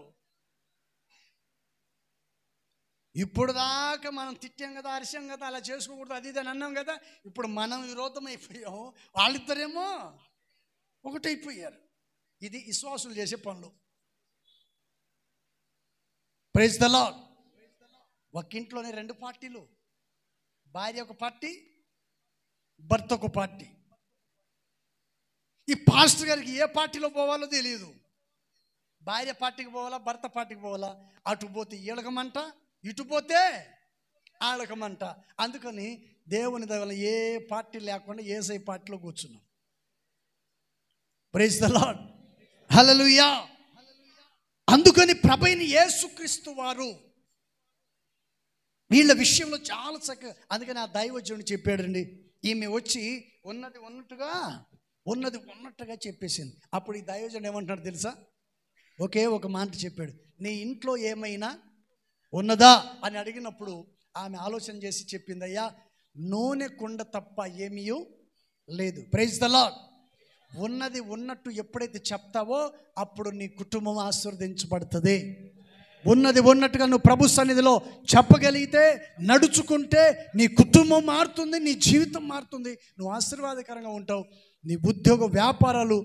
ఇప్పుడు దాకా మనం తిట్టాం కదా, అరిశాం కదా, అలా చేసుకోకూడదు, అది ఇది అని అన్నాం కదా. ఇప్పుడు మనం విరోధం అయిపోయాము, వాళ్ళిద్దరేమో ఒకటైపోయారు. ఇది విశ్వాసులు చేసే పనులు. Praise the lord. ఒక ఇంట్లోనే 2 పార్టీలు, భార్య ఒక పార్టీ, భర్త ఒక పార్టీ. ఈ పాస్టర్ గారికి ఏ పార్టీలో పోవాలో తెలియదు. భార్య పార్టీకి పోవాలా, భర్త పార్టీకి పోవాలా? అటు పోతే ఈడకమంట, ఇటు పోతే ఆడకమంట. అందుకని దేవుని దయవల్ల ఏ పార్టీ లేకుండా యేసై పార్టీలో కూర్చున్నాం. Praise the lord, hallelujah. అందుకని ప్రభువైన యేసుక్రీస్తు వారు వీళ్ళ విషయంలో చాలా చక్కగా, అందుకని ఆ దైవజనుడు చెప్పాడండి, ఈమె వచ్చి ఉన్నది ఉన్నట్టుగా చెప్పేసింది. అప్పుడు ఈ దైవజనుడు ఏమంటున్నాడు తెలుసా? ఒకే ఒక మాట చెప్పాడు, నీ ఇంట్లో ఏమైనా ఉన్నదా అని అడిగినప్పుడు ఆమె ఆలోచన చేసి చెప్పింది, అయ్యా నూనె కుండ తప్ప ఏమీ లేదు. Praise the lord. ఉన్నది ఉన్నట్టు ఎప్పుడైతే చెప్తావో అప్పుడు నీ కుటుంబం ఆశీర్వదించబడుతుంది. ఉన్నది ఉన్నట్టుగా నువ్వు ప్రభు సన్నిధిలో చెప్పగలిగితే, నడుచుకుంటే నీ కుటుంబం మారుతుంది, నీ జీవితం మారుతుంది, నువ్వు ఆశీర్వాదకరంగా ఉంటావు, నీ ఉద్యోగ వ్యాపారాలు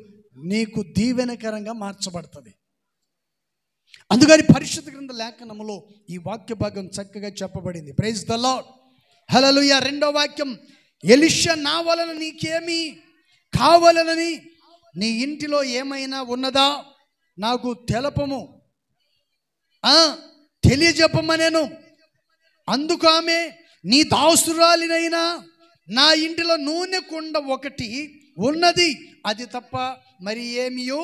నీకు దీవెనకరంగా మార్చబడుతుంది. అందుకని పరిశుద్ధ గ్రంథ లేఖనములో ఈ వాక్య భాగం చక్కగా చెప్పబడింది. Praise the lord. హల్లెలూయా. రెండో వాక్యం, ఎలీషా, నా వలన నీకేమి కావాలనని నీ ఇంటిలో ఏమైనా ఉన్నదా నాకు తెలపము, తెలియజెప్పమనేను. అందుకు ఆమె, నీ దాసురాలినైనా నా ఇంటిలో నూనె కుండ ఒకటి ఉన్నది, అది తప్ప మరి ఏమీయూ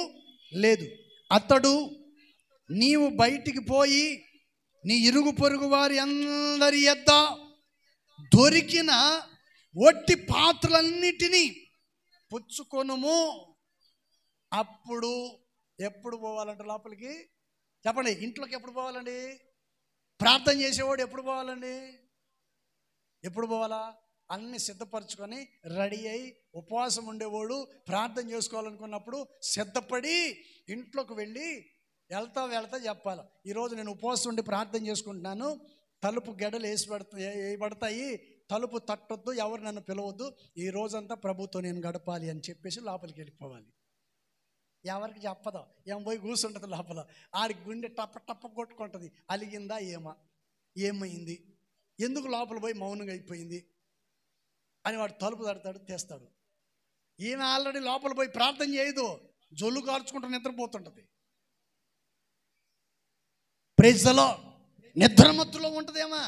లేదు. అతడు, నీవు బయటికి పోయి నీ ఇరుగు పొరుగు వారి అందరి యొద్ద దొరికిన ఒట్టి పాత్రలన్నిటినీ పుచ్చుకొనుము. అప్పుడు ఎప్పుడు పోవాలంట లోపలికి? చెప్పండి, ఇంట్లోకి ఎప్పుడు పోవాలండి? ప్రార్థన చేసేవాడు ఎప్పుడు పోవాలండి? ఎప్పుడు పోవాలా? అన్ని సిద్ధపరచుకొని రెడీ అయి ఉపవాసం ఉండేవాడు ప్రార్థన చేసుకోవాలనుకున్నప్పుడు సిద్ధపడి ఇంట్లోకి వెళ్ళి వెళ్తా చెప్పాలి, ఈరోజు నేను ఉపవాసం ఉండి ప్రార్థన చేసుకుంటున్నాను, తలుపు గెడలు వేయబడతాయి, తలుపు తట్టొద్దు, ఎవరు నన్ను పిలవద్దు, ఈ రోజంతా ప్రభుతో నేను గడపాలి అని చెప్పేసి లోపలికి వెళ్ళిపోవాలి. ఎవరికి చెప్పదు, ఏం పోయి కూర్చుంటుంది లోపల, ఆడి గుండె టప్ప టప్ప కొట్టుకుంటుంది. అలిగిందా ఏమైంది, ఎందుకు లోపల పోయి మౌనంగా అయిపోయింది అని వాడు తలుపు తడతాడు, తెస్తాడు. ఈమె ఆల్రెడీ లోపల పోయి ప్రార్థన చేయదు, జొల్లు కార్చుకుంటూ నిద్రపోతుంటుంది. Praise the Lord. నిద్రమత్తులో ఉంటుందేమా?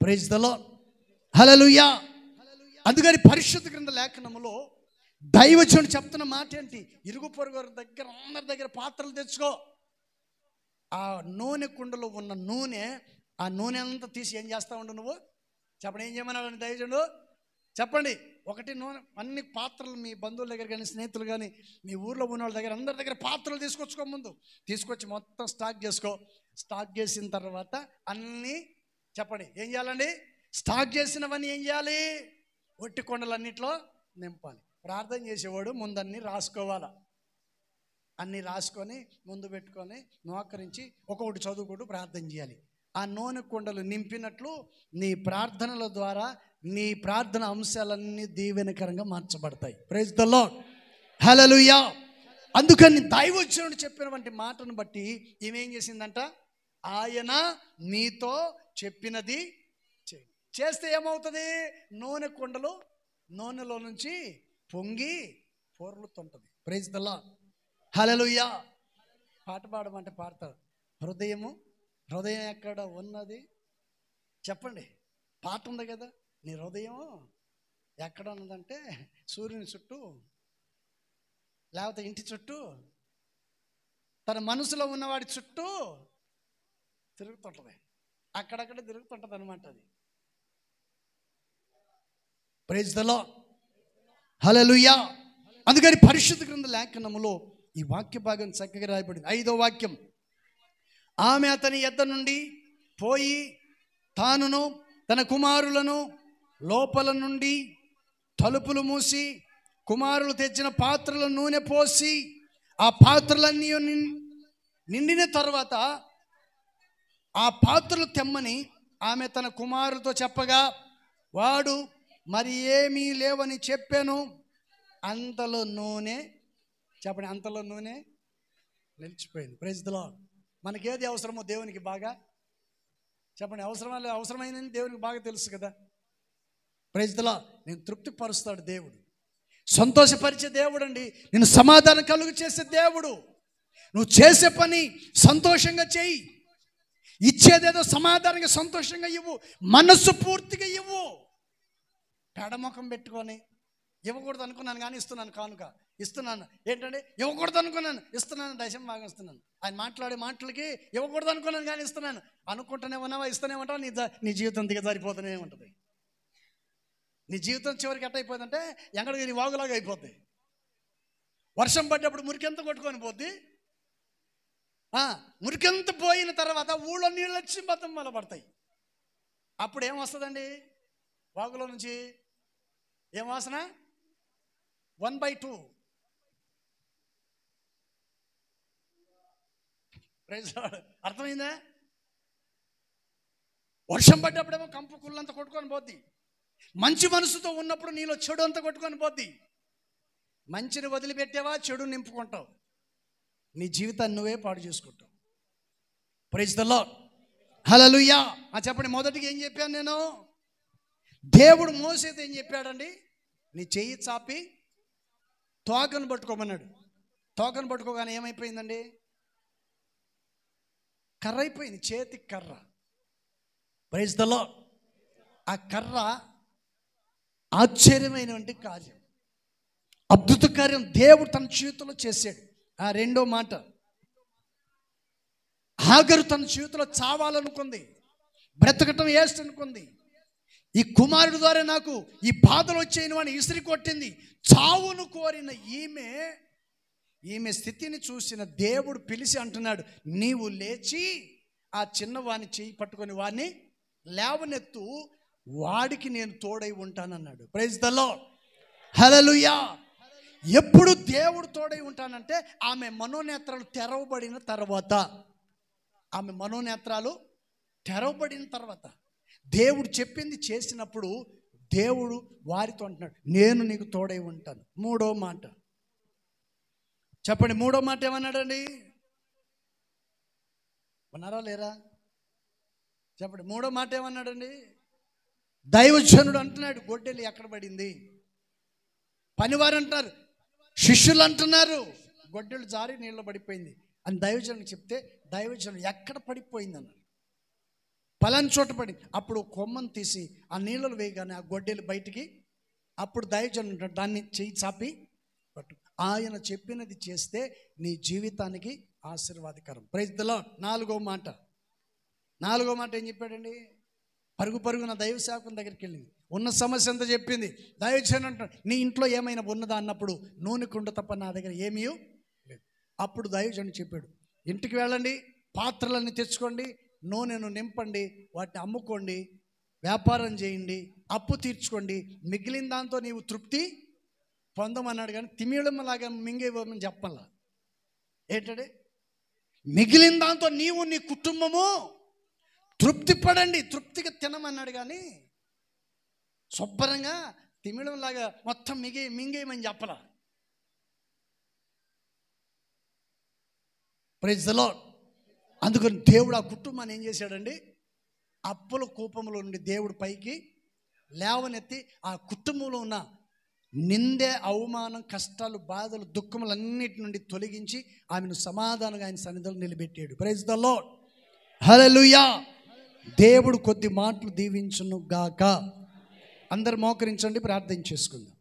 Praise the lord. హల్లెలూయా. అందుకని పరిశుద్ధ గ్రంథ లేఖనములో దైవజనుడు చెప్తున్న మాట ఏంటి? ఇరుగు పొరుగు దగ్గర అందరి దగ్గర పాత్రలు తెచ్చుకో. ఆ నూనె కుండలో ఉన్న నూనె, ఆ నూనె అంతా తీసి ఏం చేస్తా ఉండు నువ్వు? చెప్పండి, ఏం చేయమన్నాడు దైవజనుడు? చెప్పండి. ఒకటి నూనె, అన్ని పాత్రలు మీ బంధువుల దగ్గర కానీ స్నేహితులు కానీ మీ ఊర్లో ఉన్న వాళ్ళ దగ్గర అందరి దగ్గర పాత్రలు తీసుకొచ్చుకో. ముందు తీసుకొచ్చి మొత్తం స్టాక్ చేసుకో. స్టాక్ చేసిన తర్వాత అన్నీ చెప్పండి ఏం చేయాలండి? స్టాక్ చేసినవన్నీ ఏం చేయాలి? ఒట్టి కొండలన్నిట్లో నింపాలి. ప్రార్థన చేసేవాడు ముందు అన్నీ రాసుకోవాలా. అన్నీ రాసుకొని ముందు పెట్టుకొని మోకరించి ఒక్కొక్కటి చదువుకుంటూ ప్రార్థన చేయాలి. ఆ నూనె కుండలు నింపినట్లు నీ ప్రార్థనల ద్వారా నీ ప్రార్థన అంశాలన్నీ దీవెనకరంగా మార్చబడతాయి. Praise the lord. హల్లెలూయా. అందుకని దైవజనుడు చెప్పినటువంటి మాటను బట్టి ఈమెం చేసిందంట? ఆయన నీతో చెప్పినది చేస్తే ఏమవుతుంది? నూనె కుండలు నూనెలో నుంచి పొంగి పొర్లుతుంటుంది. Praise the lord. హల్లెలూయా. పాట పాడమంటే పాడతారు. హృదయం ఎక్కడ ఉన్నది చెప్పండి. పాట ఉంది కదా, నీ హృదయం ఎక్కడ ఉన్నదంటే సూర్యుని చుట్టూ, లేకపోతే ఇంటి చుట్టూ, తన మనసులో ఉన్నవాడి చుట్టూ తిరుగుతుంటుంది. అక్కడక్కడ తిరుగుతుంటుంది అనమాట అది. Praise the lord. హల్లెలూయా. అందుకని పరిశుద్ధ గ్రంథ లేఖనములో ఈ వాక్య భాగం చక్కగా రాయబడింది. 5వ వాక్యం, ఆమె అతని యొద్ద నుండి పోయి తానును తన కుమారులను లోపల నుండి తలుపులు మూసి కుమారులు తెచ్చిన పాత్రల నూనె పోసి ఆ పాత్రలన్నీ నిండిన తర్వాత ఆ పాత్రలు తెమ్మని ఆమె తన కుమారులతో చెప్పగా వాడు మరి ఏమీ లేవని చెప్పాను. అంతలో నూనె చెప్పండి, అంతలో నూనె నిలిచిపోయింది. Praise the lord. మనకేది అవసరమో దేవునికి బాగా చెప్పండి, అవసరమైనది దేవునికి బాగా తెలుసు కదా. Praise the lord. నేను తృప్తిపరుస్తాడు దేవుడు, సంతోషపరిచే దేవుడు అండి. నేను సమాధానం కలుగు చేసే దేవుడు. నువ్వు చేసే పని సంతోషంగా చేయి. ఇచ్చేదేదో సమాధానంగా సంతోషంగా ఇవ్వు, మనస్సు పూర్తిగా ఇవ్వు. పెడముఖం పెట్టుకొని ఇవ్వకూడదు అనుకున్నాను కానీ ఇస్తున్నాను, కానుక ఇస్తున్నాను. ఏంటంటే ఇవ్వకూడదు అనుకున్నాను, ఇస్తున్నాను, దశం భాగం ఇస్తున్నాను. ఆయన మాట్లాడే మాటలకి ఇవ్వకూడదు అనుకున్నాను కానీ ఇస్తున్నాను. అనుకుంటూనే ఉన్నావా, ఇస్తూనే ఉంటావా, నీ జీవితం దిగజారిపోతూనే ఉంటుంది. నీ జీవితం చివరికి ఎట్ట అయిపోతుందంటే ఎక్కడికి నీ వాగులాగా అయిపోద్ది. వర్షం పడ్డప్పుడు మురికెంత కొట్టుకొని పోద్ది. మురికెంత పోయిన తర్వాత ఊళ్ళో నీళ్ళు వచ్చి మొత్తం మళ్ళీ పడతాయి. అప్పుడు ఏమొస్తుందండి? వాగులో నుంచి ఏం వాసన? 1/2. అర్థమైందా? వర్షం పడ్డప్పుడేమో కంపు కుళ్ళంతా కొట్టుకొని పోద్ది. మంచి మనసుతో ఉన్నప్పుడు నీలో చెడు అంతా కొట్టుకొని పోద్ది. మంచిని వదిలిపెట్టావా, చెడు నింపుకుంటావు. నీ జీవితాన్ని నువ్వే పాడు చేసుకుంటావు. Praise the lord. హల్లెలూయా. చెప్పండి, మొదటిగా ఏం చెప్పాను నేను? దేవుడు మోసేతో ఏం చెప్పాడండి? నీ చెయ్యి చాపి తోకను పట్టుకోమన్నాడు. తోకను పట్టుకోగానే ఏమైపోయిందండి? కర్ర అయిపోయింది, చేతికి కర్ర. Praise the lord. ఆ కర్ర ఆశ్చర్యమైనటువంటి కార్యం, అద్భుత కార్యం దేవుడు తన చేతిలో చేశాడు. ఆ రెండో మాట, హాగరు తన జీవితంలో చావాలనుకుంది, బ్రతకటం వేస్ట్ అనుకుంది. ఈ కుమారుడు ద్వారా నాకు ఈ బాధలు వచ్చేయను అని ఇసిరి కొట్టింది. చావును కోరిన ఈమె స్థితిని చూసిన దేవుడు పిలిచి అంటున్నాడు, నీవు లేచి ఆ చిన్నవాడిని చేయి పట్టుకొని వాడిని లేవనెత్తు, వాడికి నేను తోడై ఉంటానన్నాడు. Praise the lord. హల్లెలూయా. ఎప్పుడు దేవుడు తోడై ఉంటానంటే ఆమె మనోనేత్రాలు తెరవబడిన తర్వాత, దేవుడు చెప్పింది చేసినప్పుడు దేవుడు వారితో అంటున్నాడు, నేను నీకు తోడై ఉంటాను. మూడో మాట చెప్పండి, మూడో మాట ఏమన్నాడండి? ఉన్నారా లేరా? చెప్పండి, మూడో మాట ఏమన్నాడండి? దైవజనుడు అంటున్నాడు, గొడ్డలి ఎక్కడ పడింది? పనివారు అంటున్నారు, శిష్యులు అంటున్నారు, గొడ్డలు జారి నీళ్ళ పడిపోయింది అని దైవజనుడు చెప్తే, దైవజనుడు ఎక్కడ పడిపోయింది అన్నాడు. పలాని చోట పడింది. అప్పుడు కొమ్మను తీసి ఆ నీళ్ళలు వేయగానే ఆ గొడ్డలి బయటికి, అప్పుడు దైవజనుడు దాన్ని చెయ్యి చాపి పట్టు, ఆయన చెప్పినది చేస్తే నీ జీవితానికి ఆశీర్వాదకరం. Praise the lord. నాలుగో మాట ఏం చెప్పాడండి? పరుగున దైవ సేవకుని దగ్గరికి వెళ్ళింది, ఉన్న సమస్య అంతా చెప్పింది. దైవజనుడు అంటాడు, నీ ఇంట్లో ఏమైనా ఉన్నదా అన్నప్పుడు, నూనె కుండ తప్ప నా దగ్గర ఏమీ లేదు. అప్పుడు దైవజనుడు చెప్పాడు, ఇంటికి వెళ్ళండి, పాత్రలన్నీ తెచ్చుకోండి, నూనెను నింపండి, వాటిని అమ్ముకోండి, వ్యాపారం చేయండి, అప్పు తీర్చుకోండి, మిగిలిన దాంతో నీవు తృప్తి పొందమన్నాడు. కానీ తిమిళంలాగా మింగేమని చెప్పాల. ఏంటంటే, మిగిలిన దాంతో నీవు నీ కుటుంబము తృప్తి పడండి, తృప్తిగా తినమన్నాడు. కానీ శుభ్రంగా తిమిళంలాగా మొత్తం మింగేయమని చెప్పాల. Praise the lord. అందుకని దేవుడు ఆ కుటుంబాన్ని ఏం చేశాడండి? అప్పుల కూపంలో నుండి దేవుడు పైకి లేవనెత్తి ఆ కుటుంబంలో ఉన్న నిందే, అవమానం, కష్టాలు, బాధలు, దుఃఖములన్నిటి నుండి తొలగించి ఆమెను సమాధానంగా ఆయన సన్నిధిలో నిలబెట్టాడు. Praise the lord. హల్లెలూయా. దేవుడు కొద్ది మాటలు దీవించును గాక. అందరు మోకరించండి, ప్రార్థన చేసుకుందాం.